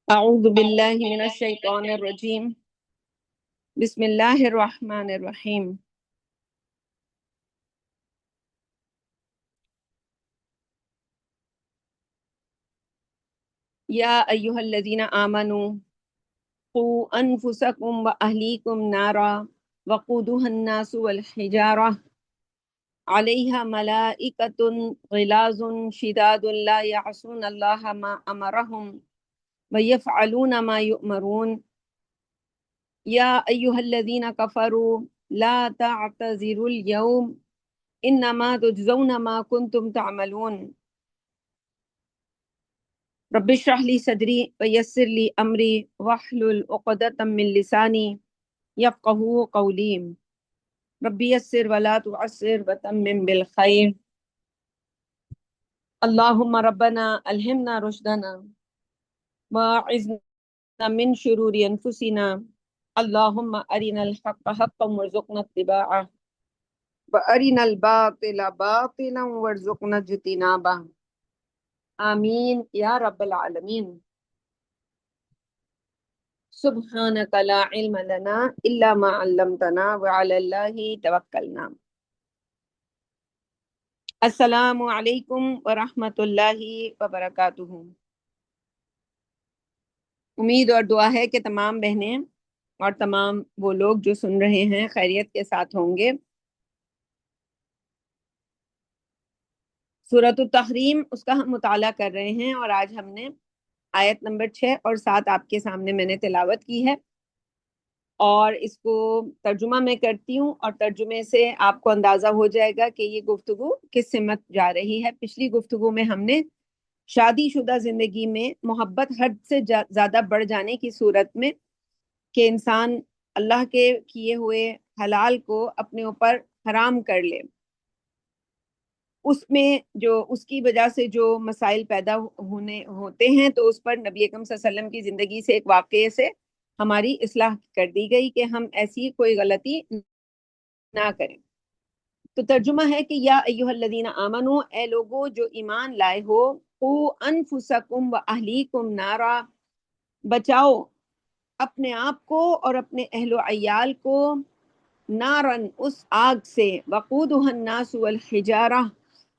اعوذ باللہ من الشیطان الرجیم بسم اللہ الرحمن الرحیم یا ایہا الذین آمنوا قوا انفسکم واہلیکم نارا وقودها الناس والحجارہ علیہا ملائکۃ غلاظ شداد لا یعصون اللہ ما امرہم ویفعلون ما یؤمرون یا ایہا الذین کفروا لا تعتذروا اليوم انما تجزون ما کنتم تعملون رب اشرح لی صدری ویسر لی امری واحلل عقدۃ من لسانی یفقہوا قولی رب یسر ولا تعسر وتمم بالخیر اللہم ربنا الہمنا رشدنا واعذنا من شرور انفسنا اللہم ارنا الحق حقا وارزقنا اتباعہ وارنا الباطل باطلا وارزقنا اجتنابہ آمین یا رب العالمین۔ سبحانک لا علم لنا الا ما علمتنا وعلی اللہ توکلنا۔ السلام علیکم ورحمۃ اللہ وبرکاتہ۔ امید اور دعا ہے کہ تمام بہنیں اور تمام وہ لوگ جو سن رہے ہیں خیریت کے ساتھ ہوں گے۔ سورۃ التحریم اس کا ہم مطالعہ کر رہے ہیں اور آج ہم نے آیت نمبر 6 اور 7 آپ کے سامنے میں نے تلاوت کی ہے، اور اس کو ترجمہ میں کرتی ہوں اور ترجمے سے آپ کو اندازہ ہو جائے گا کہ یہ گفتگو کس سمت جا رہی ہے۔ پچھلی گفتگو میں ہم نے شادی شدہ زندگی میں محبت حد سے زیادہ بڑھ جانے کی صورت میں کہ انسان اللہ کے کیے ہوئے حلال کو اپنے اوپر حرام کر لے، اس میں جو اس کی وجہ سے جو مسائل پیدا ہوتے ہیں، تو اس پر نبی اکرم صلی اللہ علیہ وسلم کی زندگی سے ایک واقعے سے ہماری اصلاح کر دی گئی کہ ہم ایسی کوئی غلطی نہ کریں۔ تو ترجمہ ہے کہ یا ایھا الذین آمنو، اے لوگو جو ایمان لائے ہو، قوا انفسکم واہلیکم نارا، بچاؤ اپنے آپ کو اور اپنے اہل و عیال کو، نارن اس آگ سے، وقودها الناس والحجارہ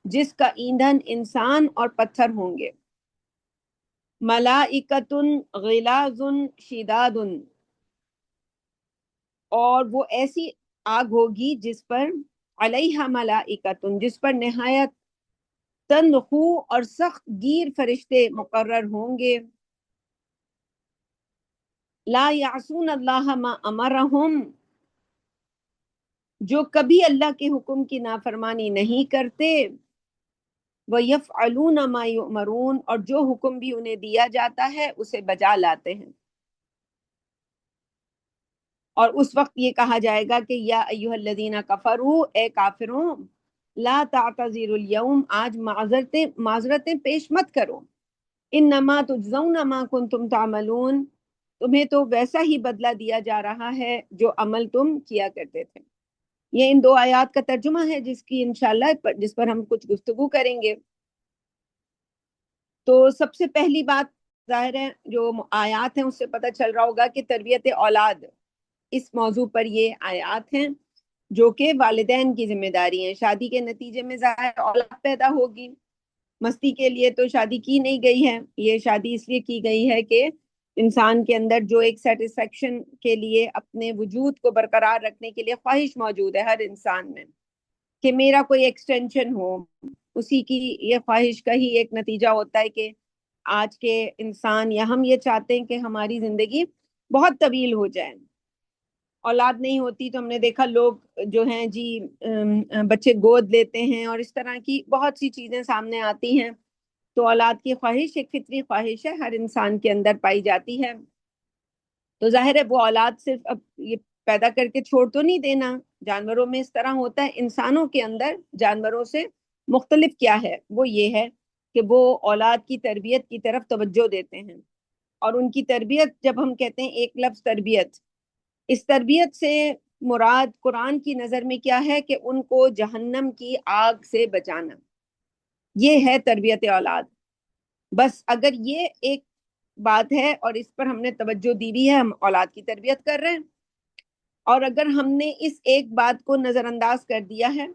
جس کا ایندھن انسان اور پتھر ہوں گے، ملائکۃ غلاظ شداد، اور وہ ایسی آگ ہوگی جس پر علیہا ملائکۃ، جس پر نہایت تندخو اور سخت گیر فرشتے مقرر ہوں گے، لا یعصون اللہ ما امرہم، جو کبھی اللہ کے حکم کی نافرمانی نہیں کرتے، وَيَفْعَلُونَ مَا يُؤْمَرُونَ، اور جو حکم بھی انہیں دیا جاتا ہے اسے بجا لاتے ہیں۔ اور اس وقت یہ کہا جائے گا کہ یا ایھا الذین کفروا، اے کافروں، لا تعتذروا اليوم، آج معذرتیں پیش مت کرو، انما تجزون ما کنتم تعملون، تمہیں تو ویسا ہی بدلہ دیا جا رہا ہے جو عمل تم کیا کرتے تھے۔ یہ ان دو آیات کا ترجمہ ہے جس کی انشاءاللہ جس پر ہم کچھ گفتگو کریں گے۔ تو سب سے پہلی بات ظاہر ہے جو آیات ہیں اس سے پتہ چل رہا ہوگا کہ تربیت اولاد، اس موضوع پر یہ آیات ہیں جو کہ والدین کی ذمہ داری ہیں۔ شادی کے نتیجے میں ظاہر اولاد پیدا ہوگی، مستی کے لیے تو شادی کی نہیں گئی ہے، یہ شادی اس لیے کی گئی ہے کہ انسان کے اندر جو ایک سیٹسفیکشن کے لیے اپنے وجود کو برقرار رکھنے کے لیے خواہش موجود ہے ہر انسان میں کہ میرا کوئی ایکسٹینشن ہو، اسی کی یہ خواہش کا ہی ایک نتیجہ ہوتا ہے کہ آج کے انسان یا ہم یہ چاہتے ہیں کہ ہماری زندگی بہت طویل ہو جائے۔ اولاد نہیں ہوتی تو ہم نے دیکھا لوگ جو ہیں جی بچے گود لیتے ہیں اور اس طرح کی بہت سی چیزیں سامنے آتی ہیں۔ تو اولاد کی خواہش ایک فطری خواہش ہے، ہر انسان کے اندر پائی جاتی ہے۔ تو ظاہر ہے وہ اولاد صرف اب یہ پیدا کر کے چھوڑ تو نہیں دینا، جانوروں میں اس طرح ہوتا ہے، انسانوں کے اندر جانوروں سے مختلف کیا ہے، وہ یہ ہے کہ وہ اولاد کی تربیت کی طرف توجہ دیتے ہیں، اور ان کی تربیت جب ہم کہتے ہیں ایک لفظ تربیت، اس تربیت سے مراد قرآن کی نظر میں کیا ہے کہ ان کو جہنم کی آگ سے بچانا، یہ ہے تربیت اولاد۔ بس اگر یہ ایک بات ہے اور اس پر ہم نے توجہ دی بھی ہے، ہم اولاد کی تربیت کر رہے ہیں. اور اگر ہم نے اس ایک بات کو نظر انداز کر دیا ہے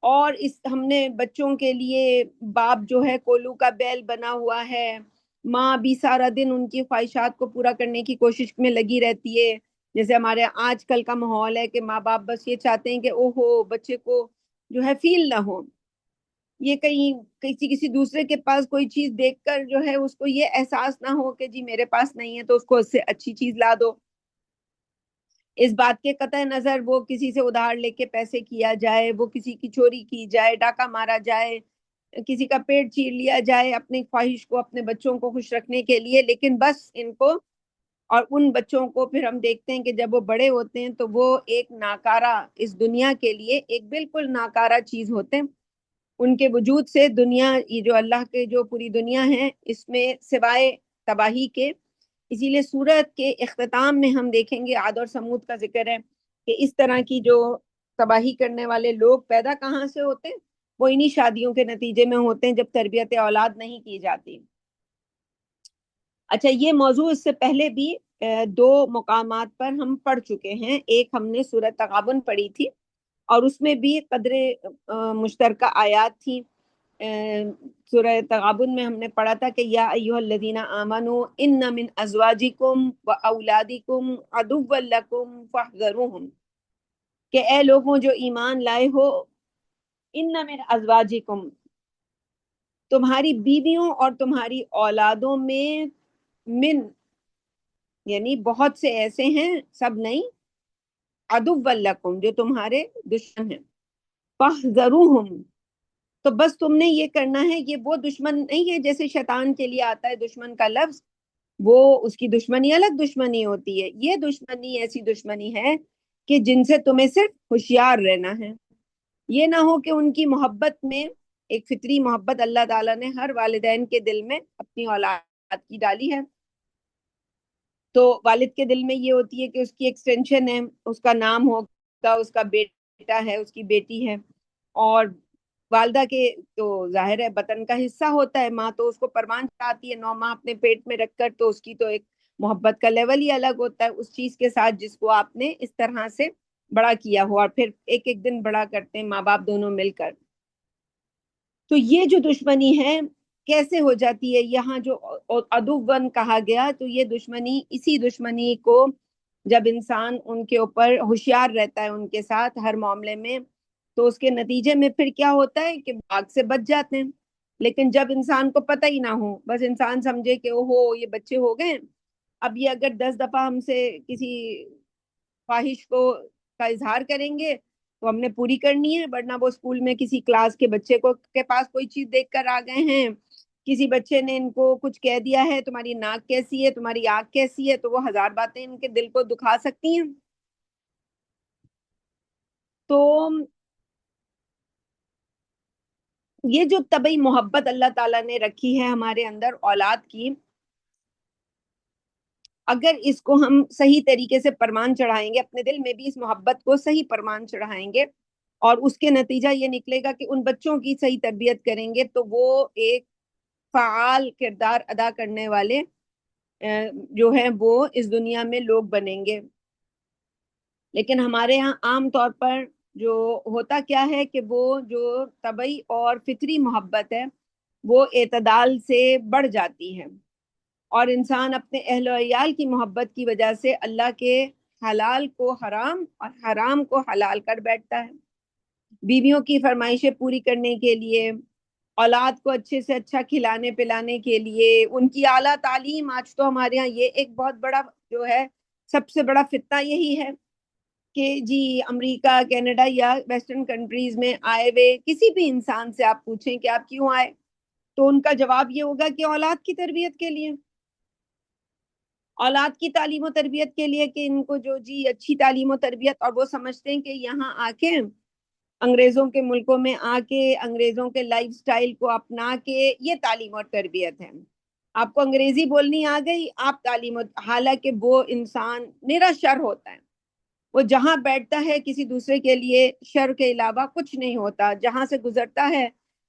اور ہم نے بچوں کے لیے باپ جو ہے کولو کا بیل بنا ہوا ہے، ماں بھی سارا دن ان کی خواہشات کو پورا کرنے کی کوشش میں لگی رہتی ہے. جیسے ہمارے آج کل کا ماحول ہے کہ ماں باپ بس یہ چاہتے ہیں کہ اوہو بچے کو جو ہے فیل نہ ہو، یہ کہیں کسی دوسرے کے پاس کوئی چیز دیکھ کر جو ہے اس کو یہ احساس نہ ہو کہ جی میرے پاس نہیں ہے تو اس کو اس سے اچھی چیز لا دو. اس بات کے قطع نظر وہ کسی سے ادھار لے کے پیسے کیا جائے، وہ کسی کی چوری کی جائے، ڈاکہ مارا جائے، کسی کا پیٹ چیر لیا جائے اپنی خواہش کو، اپنے بچوں کو خوش رکھنے کے لیے، لیکن بس ان کو اور ان بچوں کو پھر ہم دیکھتے ہیں کہ جب وہ بڑے ہوتے ہیں تو وہ ایک ناکارہ، اس دنیا کے لیے ایک بالکل ناکارہ چیز ہوتے ہیں. ان کے وجود سے دنیا، یہ جو اللہ کے جو پوری دنیا ہے اس میں سوائے تباہی کے، اسی لیے سورت کے اختتام میں ہم دیکھیں گے عاد اور سمود کا ذکر ہے کہ اس طرح کی جو تباہی کرنے والے لوگ پیدا کہاں سے ہوتے ہیں، وہ انہی شادیوں کے نتیجے میں ہوتے ہیں جب تربیت اولاد نہیں کی جاتی. اچھا، یہ موضوع اس سے پہلے بھی دو مقامات پر ہم پڑھ چکے ہیں. ایک ہم نے سورۃ تغابن پڑھی تھی اور اس میں بھی قدر مشترکہ آیات تھی. سورہ تغابن میں ہم نے پڑھا تھا کہ یا ایھا الذین آمنوا ان من ازواجکم و اولادکم عدوا لکم فاحذروہم، کہ اے لوگوں جو ایمان لائے ہو، ان من ازواجکم، تمہاری بیویوں اور تمہاری اولادوں میں، من یعنی بہت سے ایسے ہیں، سب نہیں، عدوا لکم جو تمہارے دشمن ہیں، فاحذروہم، تو بس تم نے یہ کرنا ہے. یہ وہ دشمن نہیں ہے جیسے شیطان کے لیے آتا ہے دشمن کا لفظ، وہ اس کی دشمنی الگ دشمنی ہوتی ہے. یہ دشمنی ایسی دشمنی ہے کہ جن سے تمہیں صرف ہوشیار رہنا ہے. یہ نہ ہو کہ ان کی محبت میں، ایک فطری محبت اللہ تعالیٰ نے ہر والدین کے دل میں اپنی اولاد کی ڈالی ہے، تو والد کے دل میں یہ ہوتی ہے کہ اس کی ایکسٹینشن ہے، اس کا نام ہوگا، اس کا بیٹا ہے، اس کی بیٹی ہے. اور والدہ کے تو ظاہر ہے بطن کا حصہ ہوتا ہے، ماں تو اس کو پروان چڑھاتی ہے 9 ماہ اپنے پیٹ میں رکھ کر، تو اس کی تو ایک محبت کا لیول ہی الگ ہوتا ہے اس چیز کے ساتھ جس کو آپ نے اس طرح سے بڑا کیا ہوا، اور پھر ایک ایک دن بڑا کرتے ہیں ماں باپ دونوں مل کر. تو یہ جو دشمنی ہے کیسے ہو جاتی ہے، یہاں جو عدوً کہا گیا، تو یہ دشمنی، اسی دشمنی کو جب انسان ان کے اوپر ہوشیار رہتا ہے ان کے ساتھ ہر معاملے میں، تو اس کے نتیجے میں پھر کیا ہوتا ہے کہ آگ سے بچ جاتے ہیں. لیکن جب انسان کو پتہ ہی نہ ہو، بس انسان سمجھے کہ اوہو یہ بچے ہو گئے، اب یہ اگر 10 دفعہ ہم سے کسی خواہش کو کا اظہار کریں گے تو ہم نے پوری کرنی ہے، ورنہ وہ اسکول میں کسی کلاس کے بچے کو کے پاس کوئی چیز دیکھ کر آ گئے ہیں، کسی بچے نے ان کو کچھ کہہ دیا ہے، تمہاری ناک کیسی ہے، تمہاری آنکھ کیسی ہے، تو وہ 1000 باتیں ان کے دل کو دکھا سکتی ہیں. تو یہ جو طبعی محبت اللہ تعالیٰ نے رکھی ہے ہمارے اندر اولاد کی، اگر اس کو ہم صحیح طریقے سے پروان چڑھائیں گے، اپنے دل میں بھی اس محبت کو صحیح پروان چڑھائیں گے، اور اس کے نتیجہ یہ نکلے گا کہ ان بچوں کی صحیح تربیت کریں گے، تو وہ ایک فعال کردار ادا کرنے والے جو ہیں وہ اس دنیا میں لوگ بنیں گے. لیکن ہمارے ہاں عام طور پر جو ہوتا کیا ہے کہ وہ جو طبعی اور فطری محبت ہے وہ اعتدال سے بڑھ جاتی ہے، اور انسان اپنے اہل و عیال کی محبت کی وجہ سے اللہ کے حلال کو حرام اور حرام کو حلال کر بیٹھتا ہے. بیویوں کی فرمائشیں پوری کرنے کے لیے، اولاد کو اچھے سے اچھا کھلانے پلانے کے لیے، ان کی اعلیٰ تعلیم. آج تو ہمارے ہاں یہ ایک بہت بڑا جو ہے، سب سے بڑا فتنہ یہی ہے کہ جی امریکہ، کینیڈا یا ویسٹرن کنٹریز میں آئے ہوئے کسی بھی انسان سے آپ پوچھیں کہ آپ کیوں آئے، تو ان کا جواب یہ ہوگا کہ اولاد کی تربیت کے لیے، اولاد کی تعلیم و تربیت کے لیے، کہ ان کو جو جی اچھی تعلیم و تربیت، اور وہ سمجھتے ہیں کہ یہاں آ کے، انگریزوں کے ملکوں میں آ کے، انگریزوں کے لائف سٹائل کو اپنا کے یہ تعلیم اور تربیت ہے. آپ کو انگریزی بولنی آ گئی، آپ تعلیم، حالانکہ وہ انسان میرا شر ہوتا ہے، وہ جہاں بیٹھتا ہے کسی دوسرے کے لیے شر کے علاوہ کچھ نہیں ہوتا، جہاں سے گزرتا ہے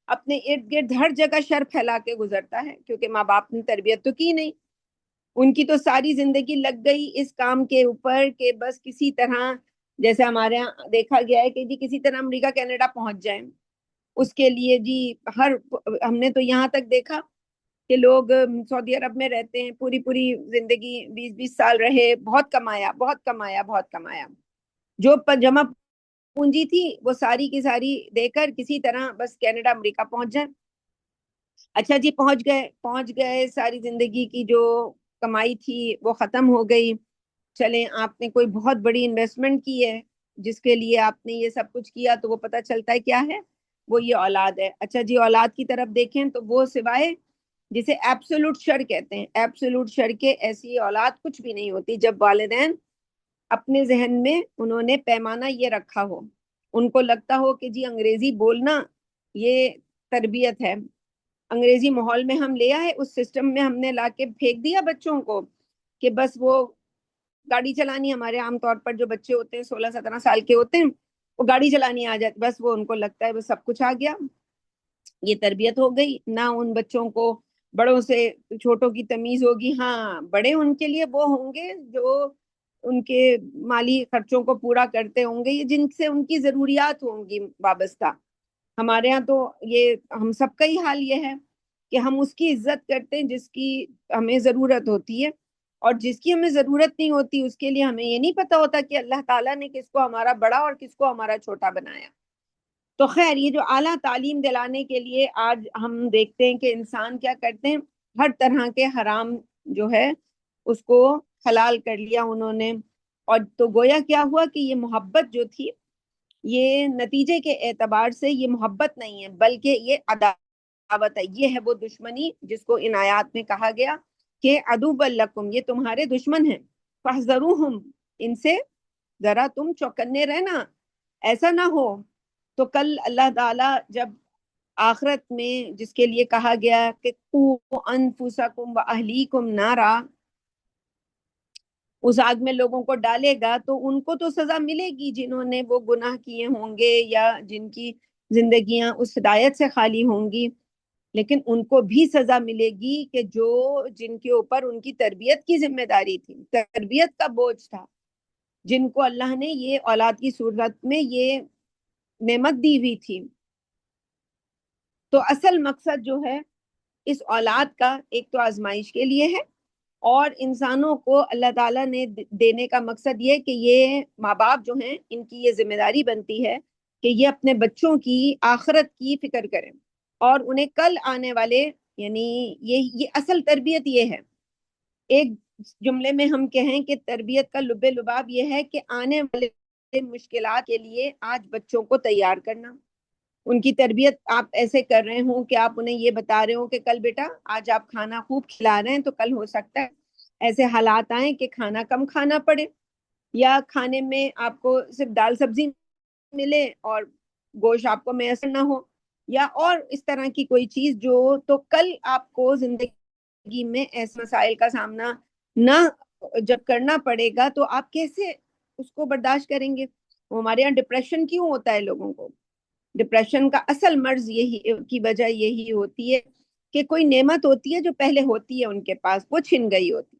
اپنے ارد گرد ہر جگہ شر پھیلا کے گزرتا ہے، کیونکہ ماں باپ نے تربیت تو کی نہیں، ان کی تو ساری زندگی لگ گئی اس کام کے اوپر کہ بس کسی طرح، جیسے ہمارے یہاں دیکھا گیا ہے کہ جی کسی طرح امریکہ کینیڈا پہنچ جائیں، اس کے لیے جی ہم نے تو یہاں تک دیکھا کہ لوگ سعودی عرب میں رہتے ہیں، پوری پوری زندگی 20 20 سال رہے، بہت کمایا بہت کمایا بہت کمایا، جو جمع پونجی تھی وہ ساری کی ساری دے کر کسی طرح بس کینیڈا امریکہ پہنچ جائیں۔ اچھا جی پہنچ گئے، ساری زندگی کی جو کمائی تھی وہ ختم ہو گئی، چلیں آپ نے کوئی بہت بڑی انویسٹمنٹ کی ہے جس کے لیے آپ نے یہ سب کچھ کیا، تو وہ پتہ چلتا ہے کیا ہے، وہ یہ اولاد ہے۔ اچھا جی اولاد کی طرف دیکھیں تو وہ سوائے جسے ایبسولوٹ شر کہتے ہیں، ایبسولوٹ شر کے ایسی اولاد کچھ بھی نہیں ہوتی جب والدین اپنے ذہن میں انہوں نے پیمانہ یہ رکھا ہو، ان کو لگتا ہو کہ جی انگریزی بولنا یہ تربیت ہے، انگریزی ماحول میں ہم لے آئے، اس سسٹم میں ہم نے لا کے پھینک دیا بچوں کو کہ بس وہ گاڑی چلانی، ہمارے عام طور پر جو بچے ہوتے ہیں 16 17 سال کے ہوتے ہیں وہ گاڑی چلانی آ جاتی، بس وہ ان کو لگتا ہے بس سب کچھ آ گیا، یہ تربیت ہو گئی نہ ان بچوں کو بڑوں سے چھوٹوں کی تمیز ہوگی، ہاں بڑے ان کے لیے وہ ہوں گے جو ان کے مالی خرچوں کو پورا کرتے ہوں گے، جن سے ان کی ضروریات ہوں گی وابستہ۔ ہمارے ہاں تو یہ ہم سب کا ہی حال یہ ہے کہ ہم اس کی عزت کرتے ہیں جس کی ہمیں ضرورت ہوتی ہے، اور جس کی ہمیں ضرورت نہیں ہوتی اس کے لیے ہمیں یہ نہیں پتا ہوتا کہ اللہ تعالیٰ نے کس کو ہمارا بڑا اور کس کو ہمارا چھوٹا بنایا۔ تو خیر یہ جو اعلیٰ تعلیم دلانے کے لیے آج ہم دیکھتے ہیں کہ انسان کیا کرتے ہیں، ہر طرح کے حرام جو ہے اس کو حلال کر لیا انہوں نے، اور تو گویا کیا ہوا کہ یہ محبت جو تھی یہ نتیجے کے اعتبار سے یہ محبت نہیں ہے بلکہ یہ عداوت ہے، یہ ہے وہ دشمنی جس کو ان آیات میں کہا گیا کہ عدو لکم، یہ تمہارے دشمن ہیں، فاحذروہم، ان سے ذرا تم چوکنے رہنا، ایسا نہ ہو تو کل اللہ تعالیٰ جب آخرت میں جس کے لیے کہا گیا کہ قوا انفسکم واہلیکم نارا، اس آگ میں لوگوں کو ڈالے گا تو ان کو تو سزا ملے گی جنہوں نے وہ گناہ کیے ہوں گے یا جن کی زندگیاں اس ہدایت سے خالی ہوں گی، لیکن ان کو بھی سزا ملے گی کہ جن کے اوپر ان کی تربیت کی ذمہ داری تھی، تربیت کا بوجھ تھا، جن کو اللہ نے یہ اولاد کی صورت میں یہ نعمت دی ہوئی تھی۔ تو اصل مقصد جو ہے اس اولاد کا ایک تو آزمائش کے لیے ہے، اور انسانوں کو اللہ تعالیٰ نے دینے کا مقصد یہ کہ یہ ماں باپ جو ہیں ان کی یہ ذمہ داری بنتی ہے کہ یہ اپنے بچوں کی آخرت کی فکر کریں، اور انہیں کل آنے والے، یعنی یہ اصل تربیت یہ ہے، ایک جملے میں ہم کہیں کہ تربیت کا لب لباب یہ ہے کہ آنے والے مشکلات کے لیے آج بچوں کو تیار کرنا، ان کی تربیت آپ ایسے کر رہے ہوں کہ آپ انہیں یہ بتا رہے ہوں کہ کل بیٹا آج آپ کھانا خوب کھلا رہے ہیں تو کل ہو سکتا ہے ایسے حالات آئیں کہ کھانا کم کھانا پڑے، یا کھانے میں آپ کو صرف دال سبزی ملے اور گوشت آپ کو میسر نہ ہو، یا اور اس طرح کی کوئی چیز جو، تو کل آپ کو زندگی میں ایسے مسائل کا سامنا نہ جب کرنا پڑے گا تو آپ کیسے اس کو برداشت کریں گے۔ ہمارے یہاں ڈپریشن کیوں ہوتا ہے لوگوں کو؟ ڈپریشن کا اصل مرض یہی کی وجہ یہی ہوتی ہے کہ کوئی نعمت ہوتی ہے جو پہلے ہوتی ہے ان کے پاس، وہ چھن گئی ہوتی،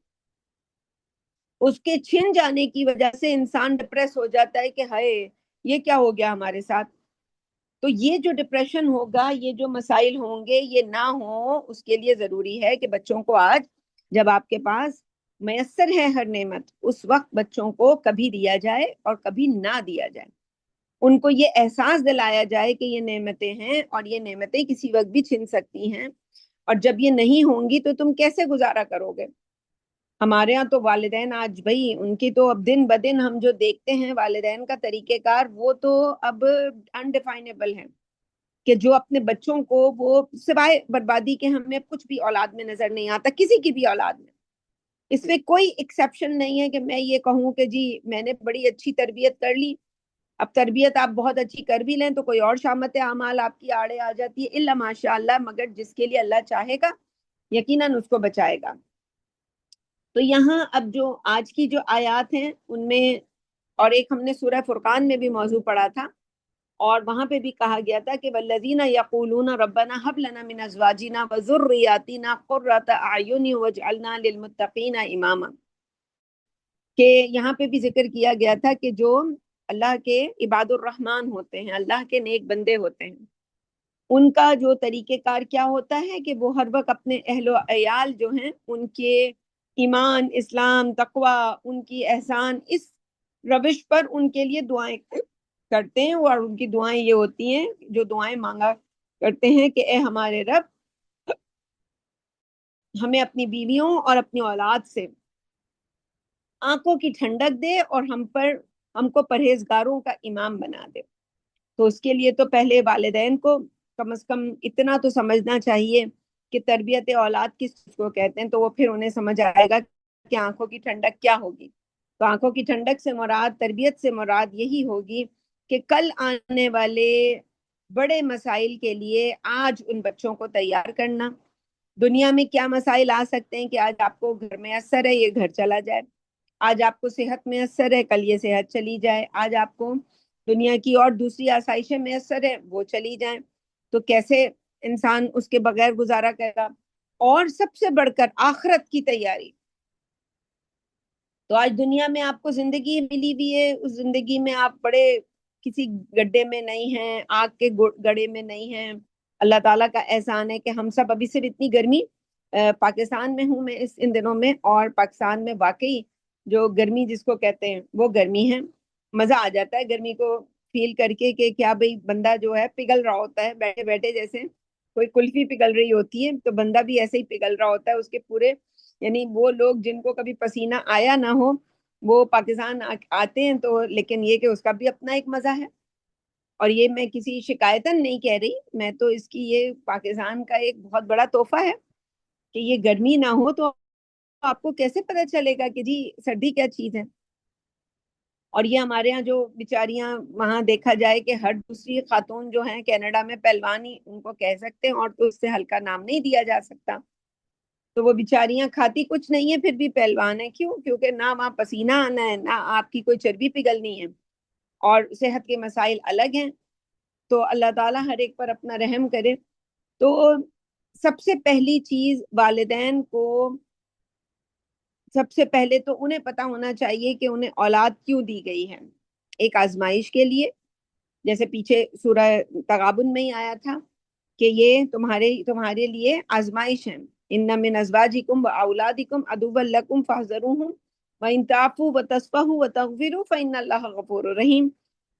اس کے چھن جانے کی وجہ سے انسان ڈپریس ہو جاتا ہے کہ ہائے یہ کیا ہو گیا ہمارے ساتھ۔ تو یہ جو ڈپریشن ہوگا، یہ جو مسائل ہوں گے یہ نہ ہو، اس کے لیے ضروری ہے کہ بچوں کو آج جب آپ کے پاس میسر ہے ہر نعمت، اس وقت بچوں کو کبھی دیا جائے اور کبھی نہ دیا جائے، ان کو یہ احساس دلایا جائے کہ یہ نعمتیں ہیں اور یہ نعمتیں کسی وقت بھی چھن سکتی ہیں، اور جب یہ نہیں ہوں گی تو تم کیسے گزارا کرو گے۔ ہمارے ہاں تو والدین آج بھائی ان کی تو اب دن بدن ہم جو دیکھتے ہیں والدین کا طریقہ کار وہ تو اب انڈیفائنیبل ہے، کہ جو اپنے بچوں کو وہ سوائے بربادی کے ہمیں کچھ بھی اولاد میں نظر نہیں آتا، کسی کی بھی اولاد میں، اس میں کوئی ایکسیپشن نہیں ہے کہ میں یہ کہوں کہ جی میں نے بڑی اچھی تربیت کر لی، اب تربیت آپ بہت اچھی کر بھی لیں تو کوئی اور شامت اعمال آپ کی آڑے آ جاتی ہے، الا ماشاء اللہ، مگر جس کے لیے اللہ چاہے گا یقیناً اس کو بچائے گا۔ تو یہاں اب جو آج کی جو آیات ہیں ان میں، اور ایک ہم نے سورہ فرقان میں بھی موضوع پڑھا تھا اور وہاں پہ بھی کہا گیا تھا کہ والذین یقولون ربنا هب لنا من ازواجنا وذریاتنا قرۃ اعین واجعلنا للمتقین اماما، کہ یہاں پہ بھی ذکر کیا گیا تھا کہ جو اللہ کے عباد الرحمن ہوتے ہیں، اللہ کے نیک بندے ہوتے ہیں، ان کا جو طریقہ کار کیا ہوتا ہے کہ وہ ہر وقت اپنے اہل و عیال جو ہیں ان کے ایمان، اسلام، تقوی، ان کی احسان، اس روش پر ان کے لیے دعائیں کرتے ہیں، اور ان کی دعائیں یہ ہوتی ہیں، جو دعائیں مانگا کرتے ہیں کہ اے ہمارے رب، ہمیں اپنی بیویوں اور اپنی اولاد سے آنکھوں کی ٹھنڈک دے اور ہم کو پرہیزگاروں کا امام بنا دے۔ تو اس کے لیے تو پہلے والدین کو کم از کم اتنا تو سمجھنا چاہیے کہ تربیت اولاد کس چیز کو کہتے ہیں، تو وہ پھر انہیں سمجھ آئے گا کہ آنکھوں کی ٹھنڈک کیا ہوگی۔ تو آنکھوں کی ٹھنڈک سے مراد، تربیت سے مراد یہی ہوگی کہ کل آنے والے بڑے مسائل کے لیے آج ان بچوں کو تیار کرنا۔ دنیا میں کیا مسائل آ سکتے ہیں کہ آج آپ کو گھر میں اثر ہے، یہ گھر چلا جائے، آج آپ کو صحت میں اثر ہے، کل یہ صحت چلی جائے، آج آپ کو دنیا کی اور دوسری آسائشیں میں اثر ہے، وہ چلی جائیں، تو کیسے انسان اس کے بغیر گزارا کرے گا؟ اور سب سے بڑھ کر آخرت کی تیاری۔ تو آج دنیا میں آپ کو زندگی ملی ہوئی ہے، اس زندگی میں آپ بڑے کسی گڈھے میں نہیں ہیں، آگ کے گڑے میں نہیں ہیں۔ اللہ تعالیٰ کا احسان ہے کہ ہم سب ابھی صرف اتنی گرمی، پاکستان میں ہوں میں ان دنوں میں، اور پاکستان میں واقعی جو گرمی جس کو کہتے ہیں وہ گرمی ہے، مزہ آ جاتا ہے گرمی کو فیل کر کے کہ کیا بھئی بندہ جو ہے پگھل رہا ہوتا ہے بیٹھے بیٹھے، جیسے کوئی کلفی پگھل رہی ہوتی ہے تو بندہ بھی ایسے ہی پگھل رہا ہوتا ہے، اس کے پورے، یعنی وہ لوگ جن کو کبھی پسینہ آیا نہ ہو وہ پاکستان آتے ہیں تو، لیکن یہ کہ اس کا بھی اپنا ایک مزہ ہے۔ اور یہ میں کسی شکایتاً نہیں کہہ رہی، میں تو اس کی، یہ پاکستان کا ایک بہت بڑا تحفہ ہے کہ یہ گرمی نہ ہو تو آپ کو کیسے پتہ چلے گا کہ جی سردی کیا چیز ہے۔ اور یہ ہمارے ہاں جو بیچاریاں، وہاں دیکھا جائے کہ ہر دوسری خاتون جو ہیں کینیڈا میں پہلوانی ان کو کہہ سکتے ہیں، اور تو اس سے ہلکا نام نہیں دیا جا سکتا، تو وہ بیچاریاں کھاتی کچھ نہیں ہے پھر بھی پہلوان ہے۔ کیوں؟ کیونکہ نہ وہاں پسینہ آنا ہے، نہ آپ کی کوئی چربی پگھلنی ہے، اور صحت کے مسائل الگ ہیں۔ تو اللہ تعالیٰ ہر ایک پر اپنا رحم کرے۔ تو سب سے پہلی چیز والدین کو، سب سے پہلے تو انہیں پتا ہونا چاہیے کہ انہیں اولاد کیوں دی گئی ہے، ایک آزمائش کے لیے، جیسے پیچھے سورہ تغابن میں ہی آیا تھا کہ یہ تمہارے لیے آزمائش ہے۔ ان من ازواجکم واولادکم عدوا لکم فاحذروہم وان تعفوا وتصفحوا وتغفروا فان اللہ غفور رحیم۔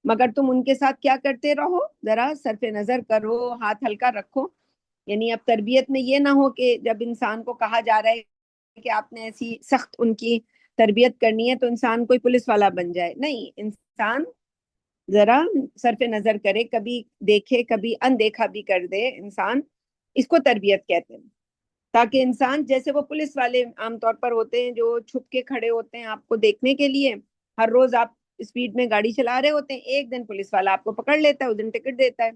مگر تم ان کے ساتھ کیا کرتے رہو، ذرا صرف نظر کرو، ہاتھ ہلکا رکھو۔ یعنی اب تربیت میں یہ نہ ہو کہ جب انسان کو کہا جا رہا ہے کہ آپ نے ایسی سخت ان کی تربیت کرنی ہے تو انسان کوئی پولیس والا بن جائے، نہیں، انسان ذرا صرف نظر کرے، کبھی دیکھے کبھی اندیکھا بھی کر دے انسان، اس کو تربیت کہتے ہیں۔ تاکہ انسان، جیسے وہ پولیس والے عام طور پر ہوتے ہیں جو چھپ کے کھڑے ہوتے ہیں آپ کو دیکھنے کے لیے، ہر روز آپ اسپیڈ میں گاڑی چلا رہے ہوتے ہیں، ایک دن پولیس والا آپ کو پکڑ لیتا ہے، اس دن ٹکٹ دیتا ہے۔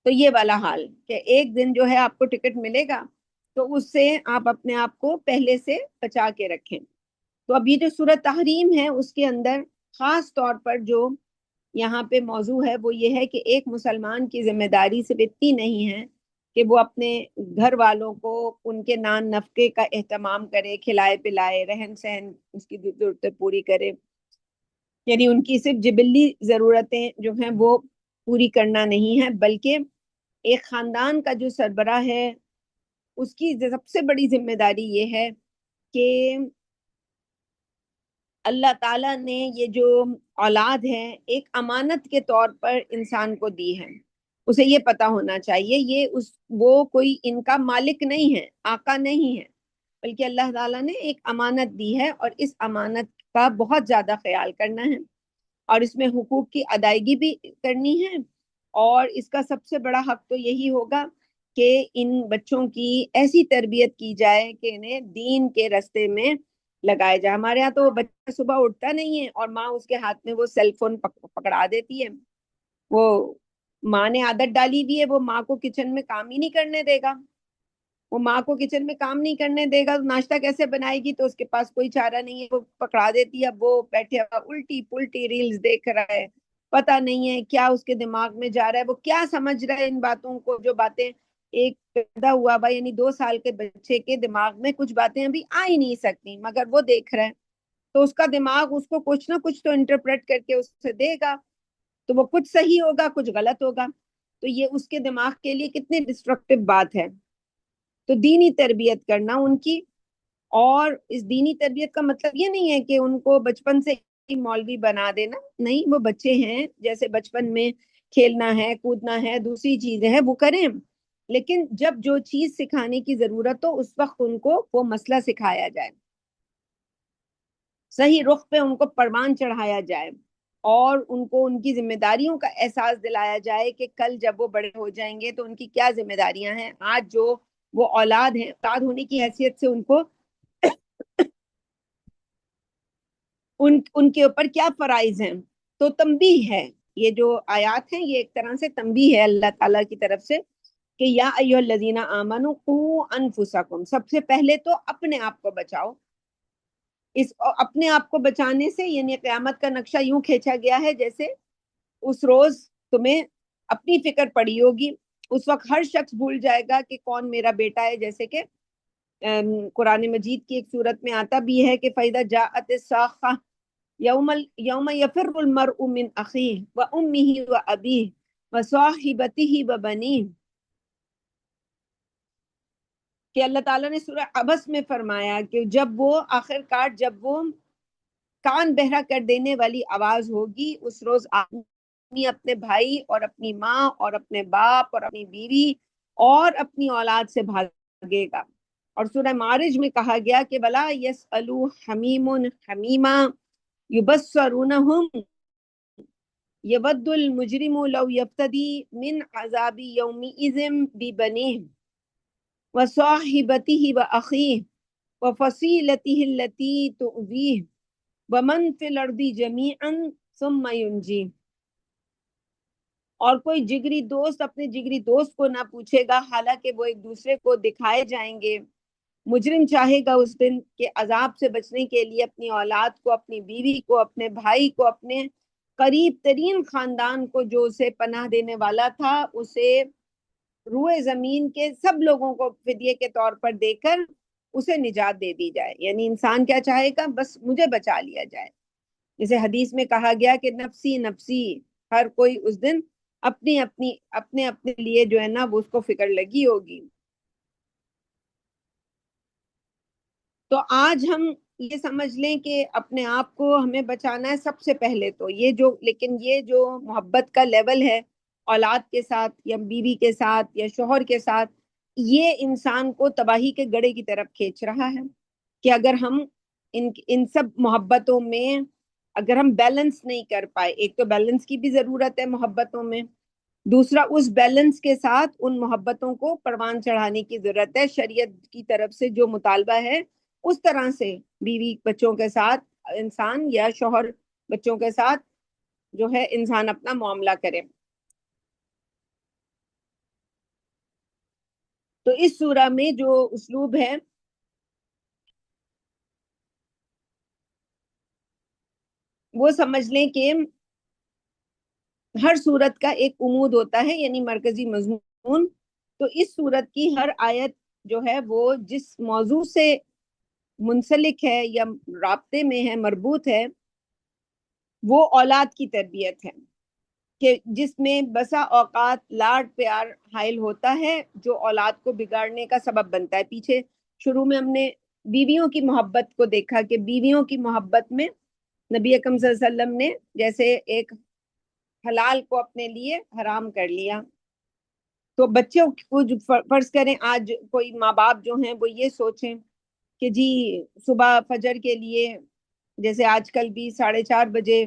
تو یہ والا حال کہ ایک دن جو ہے آپ کو ٹکٹ ملے گا، تو اس سے آپ اپنے آپ کو پہلے سے بچا کے رکھیں۔ تو اب یہ جو سورۃ تحریم ہے اس کے اندر خاص طور پر جو یہاں پہ موضوع ہے وہ یہ ہے کہ ایک مسلمان کی ذمہ داری صرف اتنی نہیں ہے کہ وہ اپنے گھر والوں کو ان کے نان نفقے کا اہتمام کرے، کھلائے پلائے، رہن سہن اس کی ضرورتیں پوری کرے، یعنی ان کی صرف جبلی ضرورتیں جو ہیں وہ پوری کرنا نہیں ہے، بلکہ ایک خاندان کا جو سربراہ ہے اس کی سب سے بڑی ذمہ داری یہ ہے کہ اللہ تعالیٰ نے یہ جو اولاد ہے ایک امانت کے طور پر انسان کو دی ہے، اسے یہ پتا ہونا چاہیے وہ کوئی ان کا مالک نہیں ہے، آقا نہیں ہے، بلکہ اللہ تعالیٰ نے ایک امانت دی ہے، اور اس امانت کا بہت زیادہ خیال کرنا ہے، اور اس میں حقوق کی ادائیگی بھی کرنی ہے۔ اور اس کا سب سے بڑا حق تو یہی ہوگا کہ ان بچوں کی ایسی تربیت کی جائے کہ انہیں دین کے راستے میں لگائے جائے۔ ہمارے ہاں تو بچہ صبح اٹھتا نہیں ہے اور ماں اس کے ہاتھ میں وہ سیل فون پکڑا دیتی ہے، وہ ماں نے عادت ڈالی ہوئی ہے، وہ ماں کو کچن میں کام ہی نہیں کرنے دے گا، وہ ماں کو کچن میں کام نہیں کرنے دے گا، ناشتہ کیسے بنائے گی؟ تو اس کے پاس کوئی چارہ نہیں ہے، وہ پکڑا دیتی ہے، اب وہ بیٹھے الٹی پلٹی ریلز دیکھ رہا ہے، پتہ نہیں ہے کیا اس کے دماغ میں جا رہا ہے، وہ کیا سمجھ رہا ہے ان باتوں کو، جو باتیں ایک پیدا ہوا ہوا یعنی 2 سال کے بچے کے دماغ میں کچھ باتیں ابھی آ ہی نہیں سکتی، مگر وہ دیکھ رہا ہے تو اس کا دماغ اس کو کچھ نہ کچھ تو انٹرپریٹ کر کے اس سے دے گا، تو وہ کچھ صحیح ہوگا کچھ غلط ہوگا، تو یہ اس کے دماغ کے لیے کتنی ڈسٹرکٹیو بات ہے۔ تو دینی تربیت کرنا ان کی، اور اس دینی تربیت کا مطلب یہ نہیں ہے کہ ان کو بچپن سے ہی مولوی بنا دینا، نہیں، وہ بچے ہیں، جیسے بچپن میں کھیلنا ہے کودنا ہے دوسری چیزیں ہیں وہ کریں، لیکن جب جو چیز سکھانے کی ضرورت ہو اس وقت ان کو وہ مسئلہ سکھایا جائے، صحیح رخ پہ ان کو پروان چڑھایا جائے، اور ان کو ان کی ذمہ داریوں کا احساس دلایا جائے کہ کل جب وہ بڑے ہو جائیں گے تو ان کی کیا ذمہ داریاں ہیں، آج جو وہ اولاد ہیں، اولاد ہونے کی حیثیت سے ان کو ان کے اوپر کیا فرائض ہیں۔ تو تنبیہ ہے، یہ جو آیات ہیں یہ ایک طرح سے تنبیہ ہے اللہ تعالیٰ کی طرف سے کہ یا ایھا الذین آمنوا قوا انفسکم، سب سے پہلے تو اپنے آپ کو بچاؤ۔ اس اپنے آپ کو بچانے سے یعنی قیامت کا نقشہ یوں کھینچا گیا ہے جیسے اس روز تمہیں اپنی فکر پڑی ہوگی، اس وقت ہر شخص بھول جائے گا کہ کون میرا بیٹا ہے، جیسے کہ قرآن مجید کی ایک صورت میں آتا بھی ہے کہ فَإِذَا جَاءَتِ الصَّاخَّةُ یوم یفر المرء من اخیہ وامہ وابیہ وصاحبتہ وبنیہ، کہ اللہ تعالیٰ نے سورہ عبس میں فرمایا کہ جب وہ آخر کار جب وہ کان بہرا کر دینے والی آواز ہوگی، اس روز آدمی اپنے بھائی اور اپنی ماں اور اپنے باپ اور اپنی بیوی اور اپنی اولاد سے بھاگے گا، اور سورہ معارج میں کہا گیا کہ وَلَا يَسْأَلُ حَمِيمٌ حَمِيمًا يُبَصَّرُونَهُمْ يَوَدُّ الْمُجْرِمُ لَوْ يَفْتَدِي مِنْ عَذَابِ يَوْمِئِذٍ بِبَنِيهِ وَصَاحِبَتِهِ وَأَخِيهِ وَفَصِيلَتِهِ الَّتِي تُؤْوِيهِ وَمَنْ فِي الْأَرْضِ جَمِيعًا ثُمَّ يُنْجِيهِ، اور کوئی جگری دوست اپنے جگری دوست کو نہ پوچھے گا حالانکہ وہ ایک دوسرے کو دکھائے جائیں گے۔ مجرم چاہے گا اس دن کے عذاب سے بچنے کے لیے اپنی اولاد کو، اپنی بیوی کو، اپنے بھائی کو، اپنے قریب ترین خاندان کو جو اسے پناہ دینے والا تھا، اسے روئے زمین کے سب لوگوں کو فدیے کے طور پر دے کر اسے نجات دے دی جائے، یعنی انسان کیا چاہے گا، بس مجھے بچا لیا جائے، جیسے حدیث میں کہا گیا کہ نفسی نفسی، ہر کوئی اس دن اپنی اپنی اپنے اپنے لیے جو ہے نا وہ اس کو فکر لگی ہوگی۔ تو آج ہم یہ سمجھ لیں کہ اپنے آپ کو ہمیں بچانا ہے سب سے پہلے تو یہ جو، لیکن یہ جو محبت کا لیول ہے اولاد کے ساتھ یا بیوی کے ساتھ یا شوہر کے ساتھ، یہ انسان کو تباہی کے گڑھے کی طرف کھینچ رہا ہے، کہ اگر ہم ان سب محبتوں میں اگر ہم بیلنس نہیں کر پائے، ایک تو بیلنس کی بھی ضرورت ہے محبتوں میں، دوسرا اس بیلنس کے ساتھ ان محبتوں کو پروان چڑھانے کی ضرورت ہے، شریعت کی طرف سے جو مطالبہ ہے اس طرح سے بیوی بچوں کے ساتھ انسان یا شوہر بچوں کے ساتھ جو ہے انسان اپنا معاملہ کرے۔ تو اس سورہ میں جو اسلوب ہے وہ سمجھ لیں کہ ہر صورت کا ایک عمود ہوتا ہے، یعنی مرکزی مضمون، تو اس صورت کی ہر آیت جو ہے وہ جس موضوع سے منسلک ہے یا رابطے میں ہے، مربوط ہے، وہ اولاد کی تربیت ہے، کہ جس میں بسا اوقات لاڈ پیار حائل ہوتا ہے جو اولاد کو بگاڑنے کا سبب بنتا ہے۔ پیچھے شروع میں ہم نے بیویوں کی محبت کو دیکھا کہ بیویوں کی محبت میں نبی اکرم صلی اللہ علیہ وسلم نے جیسے ایک حلال کو اپنے لیے حرام کر لیا، تو بچوں کو فرض کریں آج کوئی ماں باپ جو ہیں وہ یہ سوچیں کہ جی صبح فجر کے لیے، جیسے آج کل بھی 4:30 بجے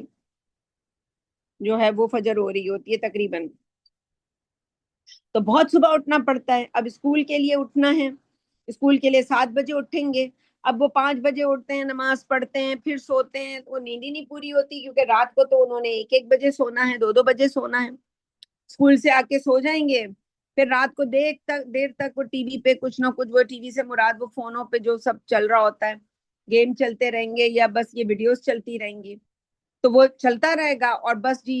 جو ہے وہ فجر ہو رہی ہوتی ہے تقریباً، تو بہت صبح اٹھنا پڑتا ہے، اب اسکول کے لیے اٹھنا ہے، اسکول کے لیے 7 بجے اٹھیں گے، اب وہ 5 بجے اٹھتے ہیں، نماز پڑھتے ہیں، پھر سوتے ہیں، وہ نیند ہی نہیں پوری ہوتی کیونکہ رات کو تو انہوں نے 1-1 بجے سونا ہے، 2-2 بجے سونا ہے، اسکول سے آ کے سو جائیں گے، پھر رات کو دیر تک وہ ٹی وی پہ کچھ نہ کچھ، وہ ٹی وی سے مراد وہ فونوں پہ جو سب چل رہا ہوتا ہے، گیم چلتے رہیں گے یا بس یہ ویڈیوز چلتی رہیں گی، تو وہ چلتا رہے گا، اور بس جی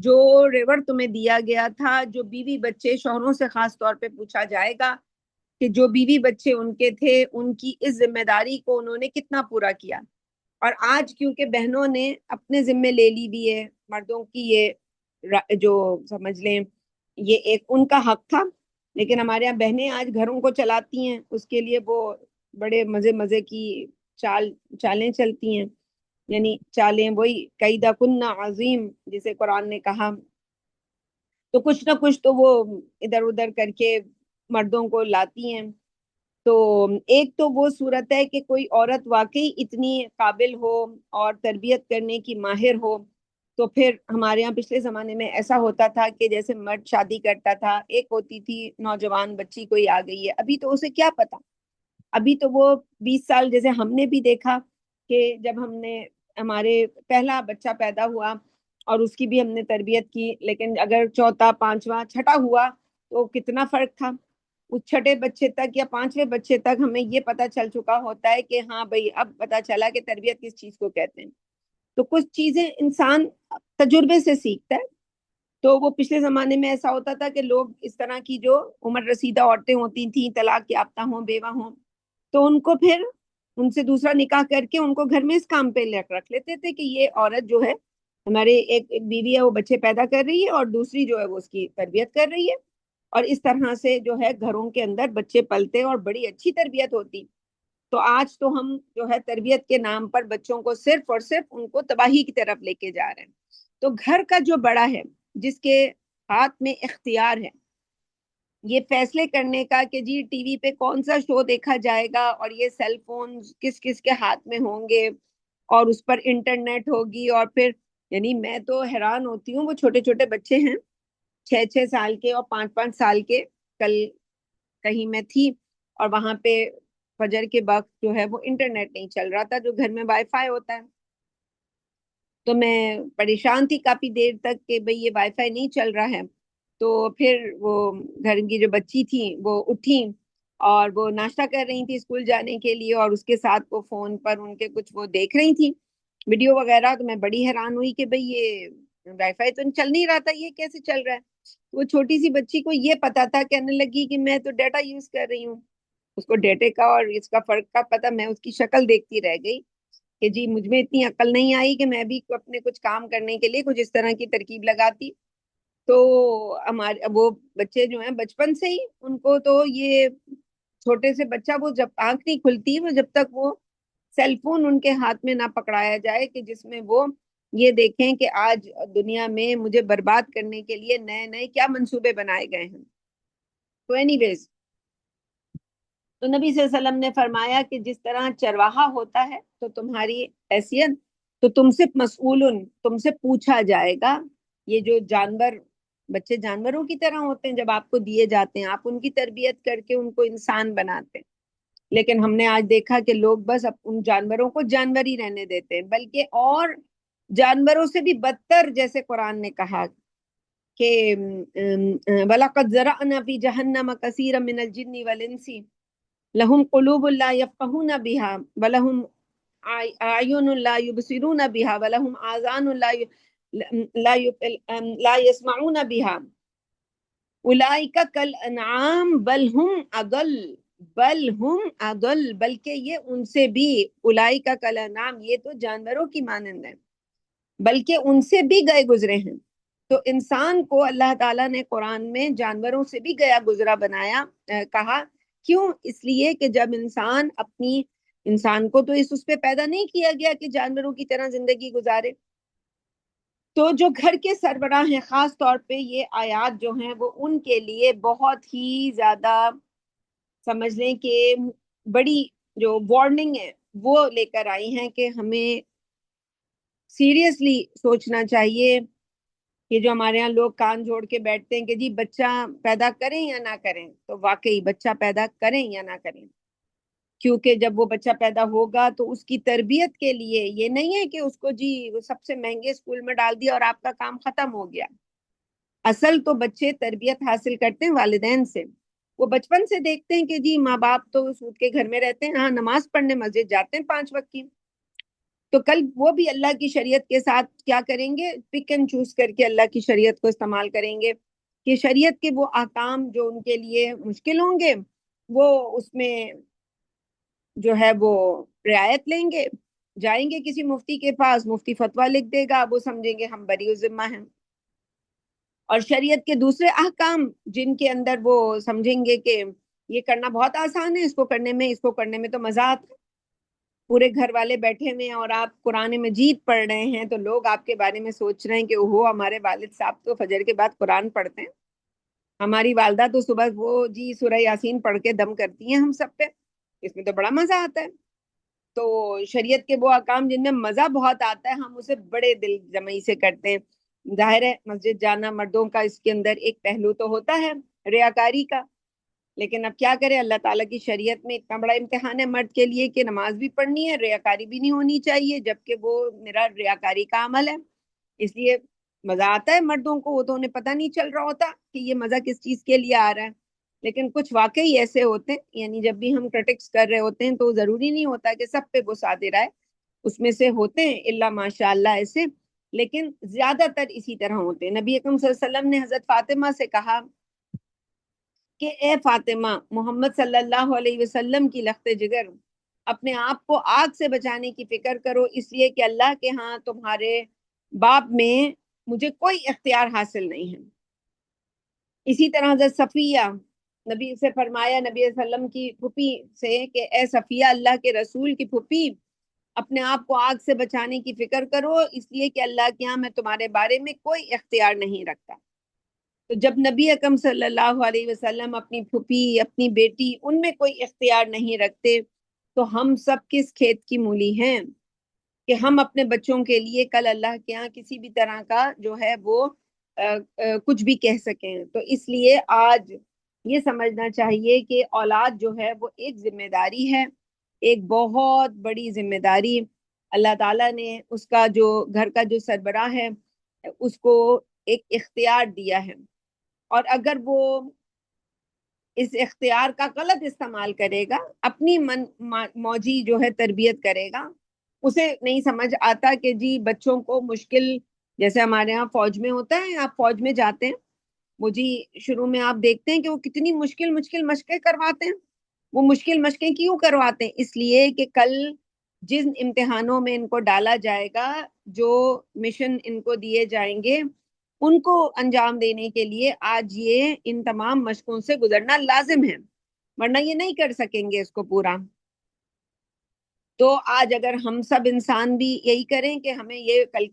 جو ریور تمہیں دیا گیا تھا، جو بیوی بچے، شوہروں سے خاص طور پہ پوچھا جائے گا کہ جو بیوی بچے ان کے تھے ان کی اس ذمہ داری کو انہوں نے کتنا پورا کیا۔ اور آج کیونکہ بہنوں نے اپنے ذمے لے لی بھی ہے مردوں کی، یہ جو سمجھ لیں یہ ایک ان کا حق تھا، لیکن ہمارے یہاں بہنیں آج گھروں کو چلاتی ہیں، اس کے لیے وہ بڑے مزے مزے کی چالیں چلتی ہیں، یعنی چالیں وہی قیدہ کن عظیم جسے قرآن نے کہا، تو کچھ نہ کچھ تو وہ ادھر ادھر کر کے مردوں کو لاتی ہیں۔ تو ایک تو وہ صورت ہے کہ کوئی عورت واقعی اتنی قابل ہو اور تربیت کرنے کی ماہر ہو، تو پھر ہمارے یہاں پچھلے زمانے میں ایسا ہوتا تھا کہ جیسے مرد شادی کرتا تھا، ایک ہوتی تھی نوجوان بچی کوئی آ گئی ہے، ابھی تو اسے کیا پتا، ابھی تو وہ 20 سال، جیسے ہم نے بھی دیکھا کہ جب ہم نے ہمارے پہلا بچہ پیدا ہوا اور اس کی بھی ہم نے تربیت کی، لیکن اگر چوتھا پانچواں چھٹا ہوا تو کتنا فرق تھا، اس چھٹے بچے تک یا پانچویں بچے تک ہمیں یہ پتا چل چکا ہوتا ہے کہ ہاں بھائی اب پتا چلا کہ تربیت کس چیز کو کہتے ہیں۔ تو کچھ چیزیں انسان تجربے سے سیکھتا ہے، تو وہ پچھلے زمانے میں ایسا ہوتا تھا کہ لوگ اس طرح کی جو عمر رسیدہ عورتیں ہوتی تھیں، طلاق یافتہ ہوں، بیوہ ہوں، تو ان کو پھر ان سے دوسرا نکاح کر کے ان کو گھر میں اس کام پہ رکھ لیتے تھے کہ یہ عورت جو ہے ہمارے ایک بیوی ہے وہ بچے پیدا کر رہی ہے اور دوسری جو ہے وہ اس کی تربیت کر رہی ہے، اور اس طرح سے جو ہے گھروں کے اندر بچے پلتے اور بڑی اچھی تربیت ہوتی۔ تو آج تو ہم جو ہے تربیت کے نام پر بچوں کو صرف اور صرف ان کو تباہی کی طرف لے کے جا رہے ہیں۔ تو گھر کا جو بڑا ہے جس کے ہاتھ میں اختیار ہے یہ فیصلے کرنے کا کہ جی ٹی وی پہ کون سا شو دیکھا جائے گا اور یہ سیل فون کس کس کے ہاتھ میں ہوں گے اور اس پر انٹرنیٹ ہوگی، اور پھر یعنی میں تو حیران ہوتی ہوں، وہ چھوٹے چھوٹے بچے ہیں 6 6 سال کے اور 5 5 سال کے، کل کہیں میں تھی اور وہاں پہ فجر کے وقت جو ہے وہ انٹرنیٹ نہیں چل رہا تھا جو گھر میں وائی فائی ہوتا ہے، تو میں پریشان تھی کافی دیر تک کہ بھئی یہ وائی فائی نہیں چل رہا ہے۔ تو پھر وہ گھر کی جو بچی تھی وہ اٹھی اور وہ ناشتہ کر رہی تھی اسکول جانے کے لیے، اور اس کے ساتھ وہ فون پر ان کے کچھ وہ دیکھ رہی تھی ویڈیو وغیرہ، تو میں بڑی حیران ہوئی کہ بھئی یہ وائی فائی تو چل نہیں رہا تھا، یہ کیسے چل رہا ہے؟ وہ چھوٹی سی بچی کو یہ پتا تھا، کہنے لگی کہ میں تو ڈیٹا یوز کر رہی ہوں، اس کو ڈیٹے کا اور اس کا فرق کا پتا، میں اس کی شکل دیکھتی رہ گئی کہ جی مجھ میں اتنی عقل نہیں آئی کہ میں بھی اپنے کچھ کام کرنے کے لیے کچھ اس طرح کی ترکیب لگاتی۔ تو ہمارے وہ بچے جو ہیں بچپن سے ہی ان کو تو یہ چھوٹے سے بچہ وہ جب آنکھ نہیں کھلتی وہ جب تک وہ سیل فون ان کے ہاتھ میں نہ پکڑایا جائے کہ جس میں وہ یہ دیکھیں کہ آج دنیا میں مجھے برباد کرنے کے لیے نئے نئے کیا منصوبے بنائے گئے ہیں۔ تو اینی ویز، تو نبی صلی اللہ علیہ وسلم نے فرمایا کہ جس طرح چرواہا ہوتا ہے تو تمہاری حیثیت تو تم سے مسئول، تم سے پوچھا جائے گا، یہ جو جانور بچے جانوروں کی طرح ہوتے ہیں جب آپ کو دیے جاتے ہیں آپ ان کی تربیت کر کے ان کو انسان بناتے ہیں، لیکن ہم نے آج دیکھا کہ لوگ بس ان جانوروں کو جانور ہی رہنے دیتے ہیں، بلکہ اور جانوروں سے بھی بدتر، جیسے قرآن نے کہا کہ وَلَقَدْ زَرَعْنَا فِي جَهَنَّمَ كَثِيرًا مِنَ الْجِنِّ وَالْإِنسِ لَهُمْ قُلُوبٌ لَا يَفْقَهُونَ بِهَا وَلَهُمْ أَعْيُنٌ لَا يُبْصِرُونَ بِهَا وَلَهُمْ آذَانٌ لا يسمعون بها اولئک کالانعام بل هم اضل بلکہ یہ ان سے بھی، اولئک کالانعام یہ تو جانوروں کی مانند ہیں بلکہ ان سے بھی گئے گزرے ہیں۔ تو انسان کو اللہ تعالیٰ نے قرآن میں جانوروں سے بھی گیا گزرا بنایا، کہا کیوں؟ اس لیے کہ جب انسان کو تو اس پہ پیدا نہیں کیا گیا کہ جانوروں کی طرح زندگی گزارے۔ تو جو گھر کے سربراہ ہیں خاص طور پہ یہ آیات جو ہیں وہ ان کے لیے بہت ہی زیادہ سمجھ لیں کہ بڑی جو وارننگ ہے وہ لے کر آئی ہیں کہ ہمیں سیریسلی سوچنا چاہیے کہ جو ہمارے ہاں لوگ کان جوڑ کے بیٹھتے ہیں کہ جی بچہ پیدا کریں یا نہ کریں، تو واقعی بچہ پیدا کریں یا نہ کریں، کیونکہ جب وہ بچہ پیدا ہوگا تو اس کی تربیت کے لیے یہ نہیں ہے کہ اس کو جی وہ سب سے مہنگے اسکول میں ڈال دیا اور آپ کا کام ختم ہو گیا۔ اصل تو بچے تربیت حاصل کرتے ہیں والدین سے، وہ بچپن سے دیکھتے ہیں کہ جی ماں باپ تو سود کے گھر میں رہتے ہیں، ہاں نماز پڑھنے مسجد جاتے ہیں 5 وقت کی، تو کل وہ بھی اللہ کی شریعت کے ساتھ کیا کریں گے؟ پک اینڈ چوز کر کے اللہ کی شریعت کو استعمال کریں گے کہ شریعت کے وہ احکام جو ان کے لیے مشکل ہوں گے وہ اس میں جو ہے وہ رعایت لیں گے، جائیں گے کسی مفتی کے پاس، مفتی فتویٰ لکھ دے گا، وہ سمجھیں گے ہم بری ذمہ ہیں، اور شریعت کے دوسرے احکام جن کے اندر وہ سمجھیں گے کہ یہ کرنا بہت آسان ہے، اس کو کرنے میں تو مزہ آتا ہے، پورے گھر والے بیٹھے ہوئے ہیں اور آپ قرآن مجید پڑھ رہے ہیں تو لوگ آپ کے بارے میں سوچ رہے ہیں کہ اوہو ہمارے والد صاحب تو فجر کے بعد قرآن پڑھتے ہیں، ہماری والدہ تو صبح وہ جی سورہ یاسین پڑھ کے دم کرتی ہیں ہم سب پہ، اس میں تو بڑا مزہ آتا ہے۔ تو شریعت کے وہ احکام جن میں مزہ بہت آتا ہے ہم اسے بڑے دل جمعی سے کرتے ہیں۔ ظاہر ہے مسجد جانا مردوں کا اس کے اندر ایک پہلو تو ہوتا ہے ریاکاری کا، لیکن اب کیا کرے، اللہ تعالیٰ کی شریعت میں اتنا بڑا امتحان ہے مرد کے لیے کہ نماز بھی پڑھنی ہے، ریاکاری بھی نہیں ہونی چاہیے، جبکہ وہ میرا ریاکاری کا عمل ہے، اس لیے مزہ آتا ہے مردوں کو، وہ تو انہیں پتہ نہیں چل رہا ہوتا کہ یہ مزہ کس چیز کے لیے آ رہا ہے، لیکن کچھ واقعی ایسے ہوتے ہیں، یعنی جب بھی ہم کرٹکس کر رہے ہوتے ہیں تو ضروری نہیں ہوتا کہ سب پہ وہ صادر آئے، اس میں سے ہوتے ہیں اللہ ماشاء اللہ ایسے، لیکن زیادہ تر اسی طرح ہوتے ہیں۔ نبی اکرم صلی اللہ علیہ وسلم نے حضرت فاطمہ سے کہا کہ اے فاطمہ، محمد صلی اللہ علیہ وسلم کی لخت جگر، اپنے آپ کو آگ سے بچانے کی فکر کرو، اس لیے کہ اللہ کے ہاں تمہارے باپ میں مجھے کوئی اختیار حاصل نہیں ہے۔ اسی طرح حضرت صفیہ، نبی سے فرمایا نبی صلی اللہ علیہ وسلم کی پھوپھی سے کہ اے صفیہ، اللہ کے رسول کی پھوپھی، اپنے آپ کو آگ سے بچانے کی فکر کرو، اس لیے کہ اللہ کے ہاں میں تمہارے بارے میں کوئی اختیار نہیں رکھتا۔ تو جب نبی اکرم صلی اللہ علیہ وسلم اپنی پھوپھی، اپنی بیٹی، ان میں کوئی اختیار نہیں رکھتے تو ہم سب کس کھیت کی مولی ہیں کہ ہم اپنے بچوں کے لیے کل اللہ کے ہاں کسی بھی طرح کا جو ہے وہ کچھ بھی کہہ سکیں۔ تو اس لیے آج یہ سمجھنا چاہیے کہ اولاد جو ہے وہ ایک ذمہ داری ہے، ایک بہت بڑی ذمہ داری، اللہ تعالیٰ نے اس کا جو گھر کا جو سربراہ ہے اس کو ایک اختیار دیا ہے، اور اگر وہ اس اختیار کا غلط استعمال کرے گا، اپنی موجی جو ہے تربیت کرے گا، اسے نہیں سمجھ آتا کہ جی بچوں کو مشکل، جیسے ہمارے ہاں فوج میں ہوتا ہے، آپ فوج میں جاتے ہیں وہ جی شروع میں آپ دیکھتے ہیں کہ وہ کتنی مشکل مشقیں کرواتے ہیں، وہ مشکل مشقیں کیوں کرواتے ہیں؟ اس لیے کہ کل جن امتحانوں میں ان کو ڈالا جائے گا، جو مشن ان کو دیے جائیں گے، ان کو انجام دینے کے لیے آج یہ ان تمام مشقوں سے گزرنا لازم ہے، ورنہ یہ نہیں کر سکیں گے اس کو پورا۔ تو آج اگر ہم سب انسان بھی یہی کریں کہ ہمیں یہ کل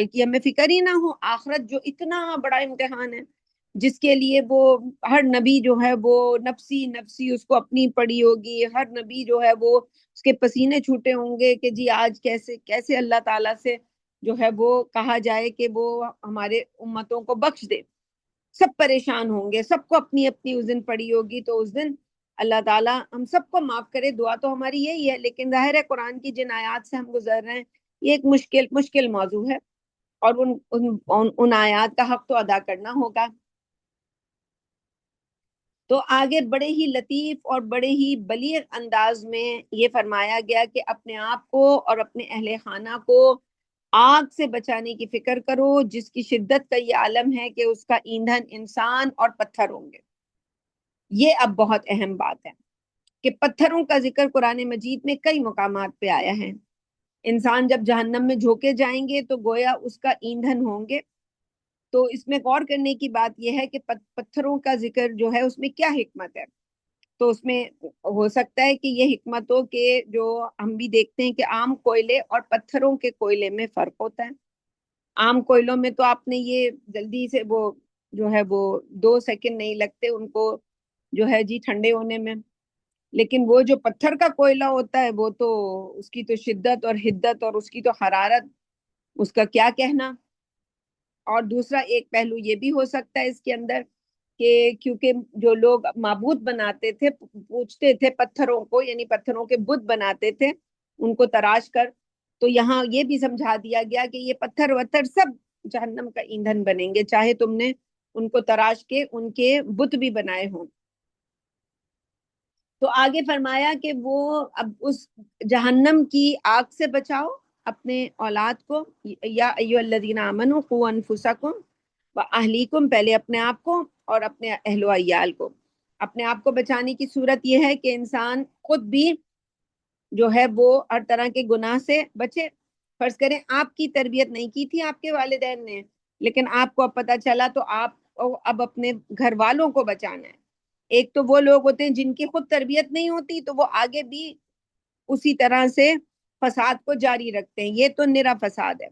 کی ہمیں فکر ہی نہ ہو، آخرت جو اتنا بڑا امتحان ہے جس کے لیے وہ ہر نبی جو ہے وہ نفسی نفسی اس کو اپنی پڑی ہوگی، ہر نبی جو ہے وہ اس کے پسینے چھوٹے ہوں گے کہ جی آج کیسے اللہ تعالیٰ سے جو ہے وہ کہا جائے کہ وہ ہمارے امتوں کو بخش دے، سب پریشان ہوں گے، سب کو اپنی اپنی اس دن پڑی ہوگی، تو اس دن اللہ تعالیٰ ہم سب کو معاف کرے، دعا تو ہماری یہی ہے، لیکن ظاہر ہے قرآن کی جن آیات سے ہم گزر رہے ہیں یہ ایک مشکل موضوع ہے، اور ان آیات کا حق تو ادا کرنا ہوگا۔ تو آگے بڑے ہی لطیف اور بڑے ہی بلیغ انداز میں یہ فرمایا گیا کہ اپنے آپ کو اور اپنے اہل خانہ کو آگ سے بچانے کی فکر کرو، جس کی شدت کا یہ عالم ہے کہ اس کا ایندھن انسان اور پتھر ہوں گے۔ یہ اب بہت اہم بات ہے کہ پتھروں کا ذکر قرآن مجید میں کئی مقامات پہ آیا ہے، انسان جب جہنم میں جھونکے جائیں گے تو گویا اس کا ایندھن ہوں گے۔ تو اس میں غور کرنے کی بات یہ ہے کہ پتھروں کا ذکر جو ہے اس میں کیا حکمت ہے؟ تو اس میں ہو سکتا ہے کہ یہ حکمت ہو کہ جو ہم بھی دیکھتے ہیں کہ عام کوئلے اور پتھروں کے کوئلے میں فرق ہوتا ہے۔ عام کوئلوں میں تو آپ نے یہ جلدی سے وہ جو ہے وہ 2 سیکنڈ نہیں لگتے ان کو جو ہے جی ٹھنڈے ہونے میں، لیکن وہ جو پتھر کا کوئلہ ہوتا ہے وہ تو اس کی تو شدت اور حدت اور اس کی تو حرارت، اس کا کیا کہنا۔ اور دوسرا ایک پہلو یہ بھی ہو سکتا ہے اس کے اندر کہ کیونکہ جو لوگ معبود بناتے تھے، پوچھتے تھے پتھروں کو، یعنی پتھروں کے بت بناتے تھے ان کو تراش کر، تو یہاں یہ بھی سمجھا دیا گیا کہ یہ پتھر وتھر سب جہنم کا ایندھن بنیں گے، چاہے تم نے ان کو تراش کے ان کے بت بھی بنائے ہوں۔ تو آگے فرمایا کہ وہ اب اس جہنم کی آگ سے بچاؤ، اپنے اولاد کو، یا ایھا الذین آمنوا قوا انفسکم و اہلیکم، پہلے اپنے آپ کو اور اپنے اہل و عیال کو۔ اپنے آپ کو بچانے کی صورت یہ ہے کہ انسان خود بھی جو ہے وہ ہر طرح کے گناہ سے بچے۔ فرض کریں آپ کی تربیت نہیں کی تھی آپ کے والدین نے، لیکن آپ کو اب پتہ چلا، تو آپ کو اب اپنے گھر والوں کو بچانا ہے۔ ایک تو وہ لوگ ہوتے ہیں جن کی خود تربیت نہیں ہوتی، تو وہ آگے بھی اسی طرح سے فساد کو جاری رکھتے ہیں، یہ تو نرا فساد ہے۔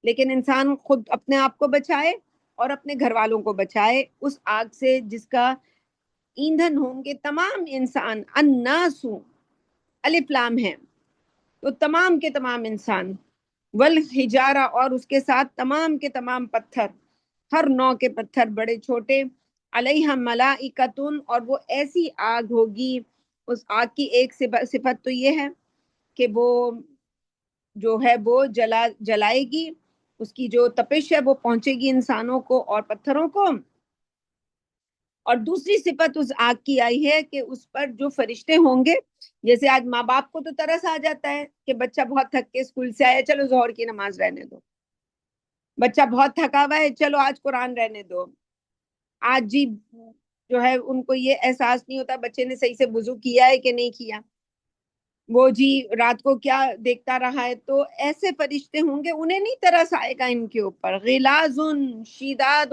لیکن انسان خود اپنے آپ کو بچائے اور اپنے گھر والوں کو بچائے اس آگ سے جس کا ایندھن ہوں گے تمام انسان، الناس الف لام ہے، تو تمام کے تمام انسان، والحجارہ، اور اس کے ساتھ تمام کے تمام پتھر، ہر نوع کے پتھر بڑے چھوٹے، علیہ ملائکتن، اور وہ ایسی آگ ہوگی، اس آگ کی ایک صفت تو یہ ہے کہ وہ جو ہے وہ جلائے گی، اس کی جو تپش ہے وہ پہنچے گی انسانوں کو اور پتھروں کو۔ اور دوسری صفت اس آگ کی آئی ہے کہ اس پر جو فرشتے ہوں گے، جیسے آج ماں باپ کو تو ترس آ جاتا ہے کہ بچہ بہت تھک کے اسکول سے آیا، چلو ظہر کی نماز رہنے دو، بچہ بہت تھکا ہوا ہے، چلو آج قرآن رہنے دو۔ آج جی جو ہے ان کو یہ احساس نہیں ہوتا بچے نے صحیح سے وضو کیا ہے کہ نہیں کیا، وہ جی رات کو کیا دیکھتا رہا ہے۔ تو ایسے فرشتے ہوں گے، انہیں نہیں ترس آئے گا ان کے اوپر، غلاظ شداد،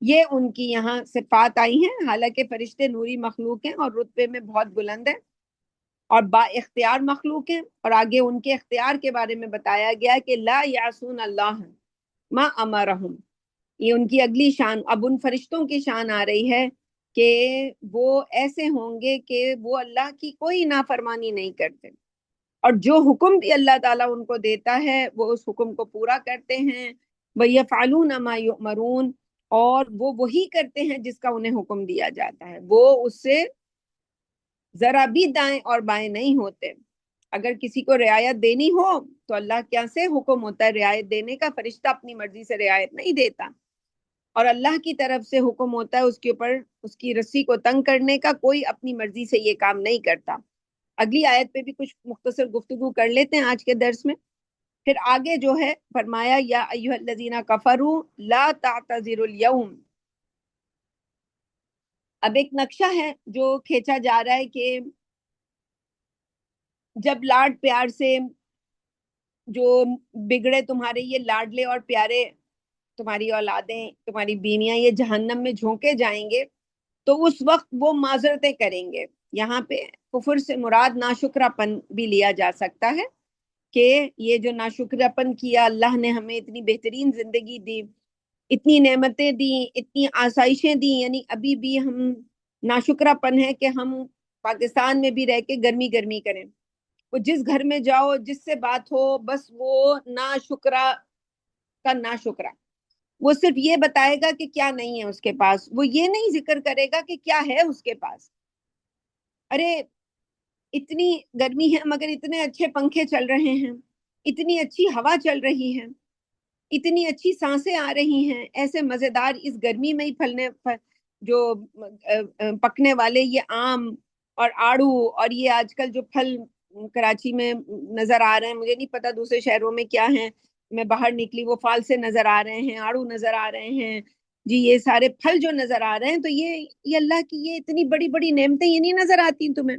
یہ ان کی یہاں صفات آئی ہیں۔ حالانکہ فرشتے نوری مخلوق ہیں اور رتبے میں بہت بلند ہیں اور با اختیار مخلوق ہیں، اور آگے ان کے اختیار کے بارے میں بتایا گیا کہ لا یعصون اللہ ما امرہم، یہ ان کی اگلی شان۔ اب ان فرشتوں کی شان آ رہی ہے کہ وہ ایسے ہوں گے کہ وہ اللہ کی کوئی نافرمانی نہیں کرتے، اور جو حکم بھی اللہ تعالیٰ ان کو دیتا ہے وہ اس حکم کو پورا کرتے ہیں۔ وَيَفْعَلُونَ مَا يُؤْمَرُونَ، اور وہ وہی کرتے ہیں جس کا انہیں حکم دیا جاتا ہے، وہ اس سے ذرا بھی دائیں اور بائیں نہیں ہوتے۔ اگر کسی کو رعایت دینی ہو تو اللہ کیا سے حکم ہوتا ہے رعایت دینے کا، فرشتہ اپنی مرضی سے رعایت نہیں دیتا، اور اللہ کی طرف سے حکم ہوتا ہے اس کے اوپر اس کی رسی کو تنگ کرنے کا، کوئی اپنی مرضی سے یہ کام نہیں کرتا۔ اگلی آیت پہ بھی کچھ مختصر گفتگو کر لیتے ہیں آج کے درس میں۔ پھر آگے جو ہے فرمایا یا ایھا الذین کفروا لا تعتذروا اليوم۔ اب ایک نقشہ ہے جو کھینچا جا رہا ہے کہ جب لاڈ پیار سے جو بگڑے تمہارے یہ لاڈلے اور پیارے تمہاری اولادیں، تمہاری بیویاں، یہ جہنم میں جھونکے جائیں گے، تو اس وقت وہ معذرتیں کریں گے۔ یہاں پہ کفر سے مراد ناشکرا پن بھی لیا جا سکتا ہے کہ یہ جو ناشکرا پن کیا، اللہ نے ہمیں اتنی بہترین زندگی دی، اتنی نعمتیں دی، اتنی آسائشیں دی، یعنی ابھی بھی ہم ناشکرا پن ہے کہ ہم پاکستان میں بھی رہ کے گرمی گرمی کریں۔ وہ جس گھر میں جاؤ، جس سے بات ہو، بس وہ ناشکرا کا ناشکرا، وہ صرف یہ بتائے گا کہ کیا نہیں ہے اس کے پاس، وہ یہ نہیں ذکر کرے گا کہ کیا ہے اس کے پاس۔ ارے اتنی گرمی ہے مگر اتنے اچھے پنکھے چل رہے ہیں، اتنی اچھی ہوا چل رہی ہے، اتنی اچھی سانسیں آ رہی ہیں، ایسے مزیدار اس گرمی میں ہی پھلنے جو پکنے والے یہ آم اور آڑو، اور یہ آج کل جو پھل کراچی میں نظر آ رہے ہیں، مجھے نہیں پتا دوسرے شہروں میں کیا ہیں، میں باہر نکلی وہ فال سے نظر آ رہے ہیں، آڑو نظر آ رہے ہیں جی، یہ سارے پھل جو نظر آ رہے ہیں، تو یہ اللہ کی یہ اتنی بڑی بڑی نعمتیں یہ نہیں نظر آتی تمہیں؟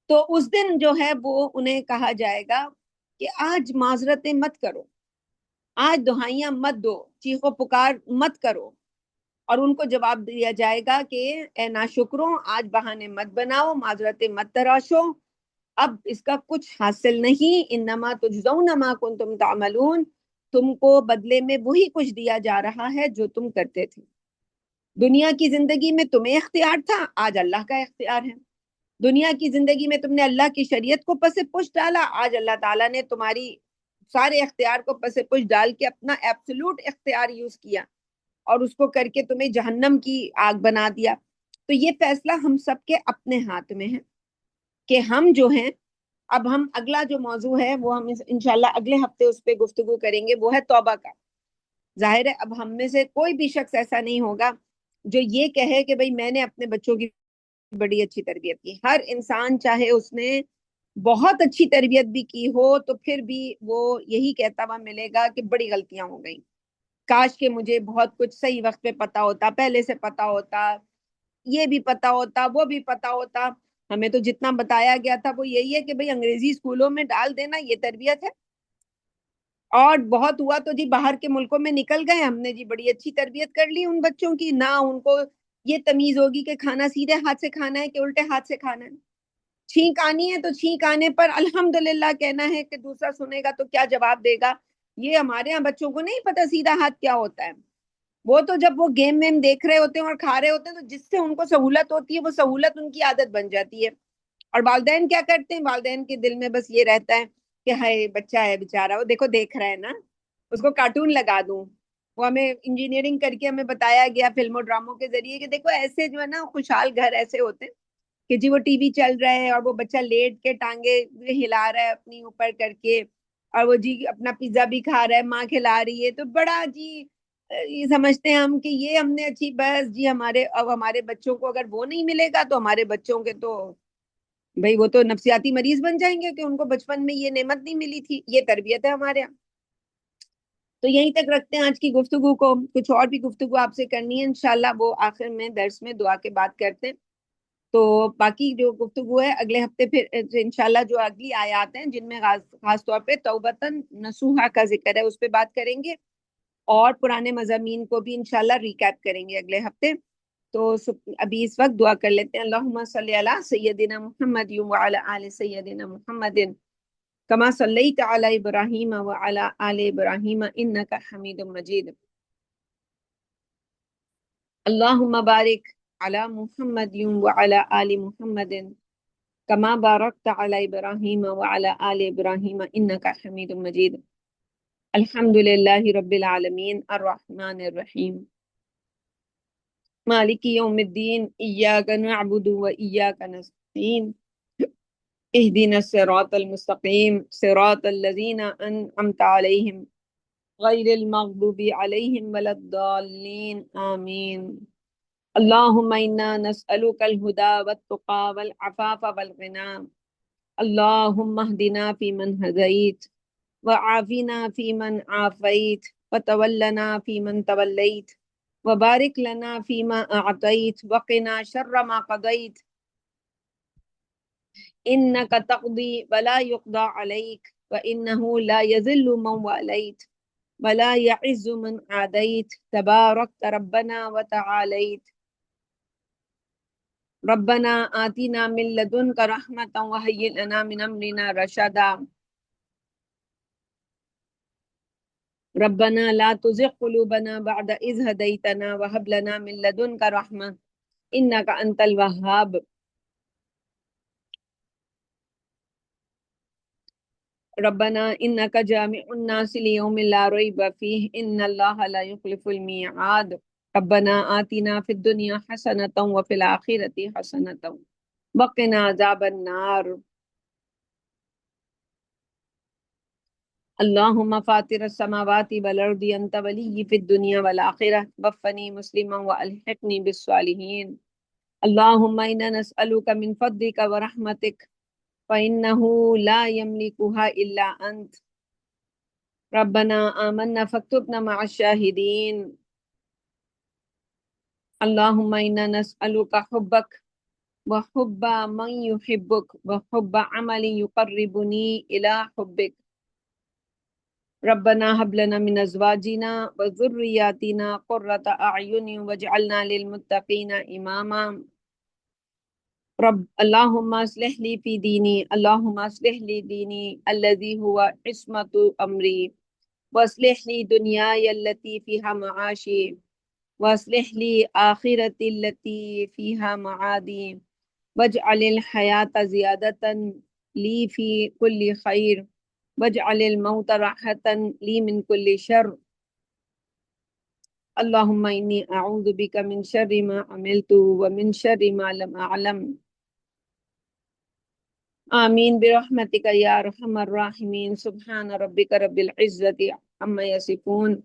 تو اس دن جو ہے وہ انہیں کہا جائے گا کہ آج معذرتیں مت کرو، آج دہائیاں مت دو، چیخ و پکار مت کرو، اور ان کو جواب دیا جائے گا کہ اے ناشکروں، آج بہانے مت بناؤ، معذرتیں مت تراشو، اب اس کا کچھ حاصل نہیں، انما تجزون ما کنتم تعملون، تم کو بدلے میں وہی کچھ دیا جا رہا ہے جو تم کرتے تھے۔ دنیا کی زندگی میں تمہیں اختیار تھا، آج اللہ کا اختیار ہے۔ دنیا کی زندگی میں تم نے اللہ کی شریعت کو پس پش ڈالا، آج اللہ تعالیٰ نے تمہاری سارے اختیار کو پس پش ڈال کے اپنا ایبسولوٹ اختیار یوز کیا اور اس کو کر کے تمہیں جہنم کی آگ بنا دیا۔ تو یہ فیصلہ ہم سب کے اپنے ہاتھ میں ہے کہ ہم جو ہیں، اب ہم اگلا جو موضوع ہے وہ ہم انشاءاللہ اگلے ہفتے اس پہ گفتگو کریں گے، وہ ہے توبہ کا۔ ظاہر ہے اب ہم میں سے کوئی بھی شخص ایسا نہیں ہوگا جو یہ کہے کہ بھئی میں نے اپنے بچوں کی بڑی اچھی تربیت کی۔ ہر انسان چاہے اس نے بہت اچھی تربیت بھی کی ہو تو پھر بھی وہ یہی کہتا ہوا ملے گا کہ بڑی غلطیاں ہو گئیں، کاش کہ مجھے بہت کچھ صحیح وقت پہ پتا ہوتا، پہلے سے پتا ہوتا، یہ بھی پتا ہوتا، وہ بھی پتا ہوتا۔ ہمیں تو جتنا بتایا گیا تھا وہ یہی ہے کہ بھئی انگریزی اسکولوں میں ڈال دینا، یہ تربیت ہے۔ اور بہت ہوا تو جی باہر کے ملکوں میں نکل گئے، ہم نے جی بڑی اچھی تربیت کر لی ان بچوں کی، نہ ان کو یہ تمیز ہوگی کہ کھانا سیدھے ہاتھ سے کھانا ہے کہ الٹے ہاتھ سے کھانا ہے۔ چھینک آنی ہے تو چھینک آنے پر الحمدللہ کہنا ہے کہ دوسرا سنے گا تو کیا جواب دے گا۔ یہ ہمارے ہاں بچوں کو نہیں پتا سیدھا ہاتھ کیا ہوتا ہے، وہ تو جب وہ گیم ویم دیکھ رہے ہوتے ہیں اور کھا رہے ہوتے ہیں تو جس سے ان کو سہولت ہوتی ہے وہ سہولت ان کی عادت بن جاتی ہے۔ اور والدین کیا کرتے ہیں، والدین کے دل میں بس یہ رہتا ہے کہ ہائے بچہ ہے بیچارہ، وہ دیکھو دیکھ رہا ہے نا، اس کو کارٹون لگا دوں۔ وہ ہمیں انجینئرنگ کر کے ہمیں بتایا گیا فلموں ڈراموں کے ذریعے کہ دیکھو ایسے جو ہے نا خوشحال گھر ایسے ہوتے ہیں کہ جی وہ ٹی وی چل رہا ہے اور وہ بچہ لیٹ کے ٹانگے ہلا رہا ہے اپنی اوپر کر کے، اور وہ جی اپنا پیزا بھی کھا رہا ہے، ماں کھلا رہی ہے، تو بڑا جی یہ سمجھتے ہیں ہم کہ یہ ہم نے اچھی، بس جی ہمارے بچوں کو اگر وہ نہیں ملے گا تو ہمارے بچوں کے تو بھئی وہ تو نفسیاتی مریض بن جائیں گے کہ ان کو بچپن میں یہ نعمت نہیں ملی تھی۔ یہ تربیت ہے ہمارے یہاں۔ تو یہیں تک رکھتے ہیں آج کی گفتگو کو، کچھ اور بھی گفتگو آپ سے کرنی ہے انشاءاللہ، وہ آخر میں درس میں دعا کے بعد کرتے ہیں۔ تو باقی جو گفتگو ہے اگلے ہفتے پھر انشاءاللہ جو اگلی آیات ہیں جن میں خاص طور پہ توبتاً نصوحہ کا ذکر ہے اس پہ بات کریں گے، اور پرانے مضامین کو بھی انشاءاللہ ریکیپ کریں گے اگلے ہفتے۔ تو ابھی اس وقت دعا کر لیتے ہیں، اللہم صلی علی سیدنا محمد وعلی آل سیدنا محمد کما صلیت علی ابراہیم وعلی آل ابراہیم انک حمید مجید، اللہم بارک علی محمد وعلی آل محمد کما بارکت علی ابراہیم وعلی آل ابراہیم انک حمید مجید۔ الحمد للہ رب العالمین الرحمن الرحیم مالک یوم الدین ایاک نعبد و ایاک نستعین اہدنا الصراط المستقیم صراط الذین انعمت علیہم غیر المغضوب علیہم ولا الضالین آمین۔ اللہم انا نسألک الہدی والتقی والعفاف والغنی، اللہم اہدنا فیمن ہدیت وعافنا فیمن عافیت وتولنا فیمن تولیت وبارک لنا فیما اعطیت وقنا شر ما قضیت انک تقضی ولا یقضى علیک وانہ لا یذل من والیت ولا يعز من عادیت تبارکت ربنا وتعالیت۔ ربنا آتنا من لدنک رحمتا وہیئ لنا من امرنا رشدا، ربنا لا تزغ قلوبنا بعد اذ ہدیتنا وہب لنا من لدنک رحمہ انک انت الوہاب۔ ربنا انک جامع الناس لیوم لا ریب فیہ ان اللہ لا یخلف المیعاد، ربنا آتنا فی الدنیا حسنۃ وفی الآخرۃ حسنۃ وقنا عذاب النار۔ اللہم فاطر السماوات والارض انت ولی فی الدنیا والآخرہ توفنی مسلما والحقنی بالصالحین۔ اللہم انا نسألک من فضلک ورحمتک فإنه لا يملكها إلا أنت، ربنا آمنا فاكتبنا مع الشاهدين۔ اللهم إنا نسألك حبك وحب من يحبك وحب عمل يقربني إلى حبك، ربنا هب لنا من أزواجنا وذرياتنا قرة أعين واجعلنا للمتقين إماما۔ رب اللهم اصلح لي في ديني، اللهم اصلح لي ديني الذي هو عصمة أمري، واصلح لي دنياي التي فيها معاشي، واصلح لي آخرتي التي فيها معادي، واجعل الحياة زيادة لي في كل خير، واجعل الموت راحة لي من كل شر۔ اللهم إني أعوذ بك من شر ما عملت ومن شر ما لم أعلم، آمین برحمتک یا ارحم الراحمین۔ سبحان ربک رب العزت عما یصفون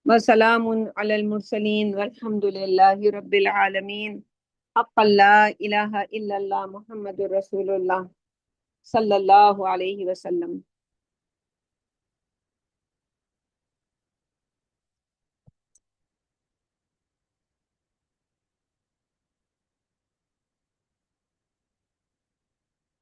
وسلام علی المرسلین والحمد للہ رب العالمین۔ حق لا الہ الا اللہ محمد رسول اللہ۔ صلی اللہ علیہ وسلم.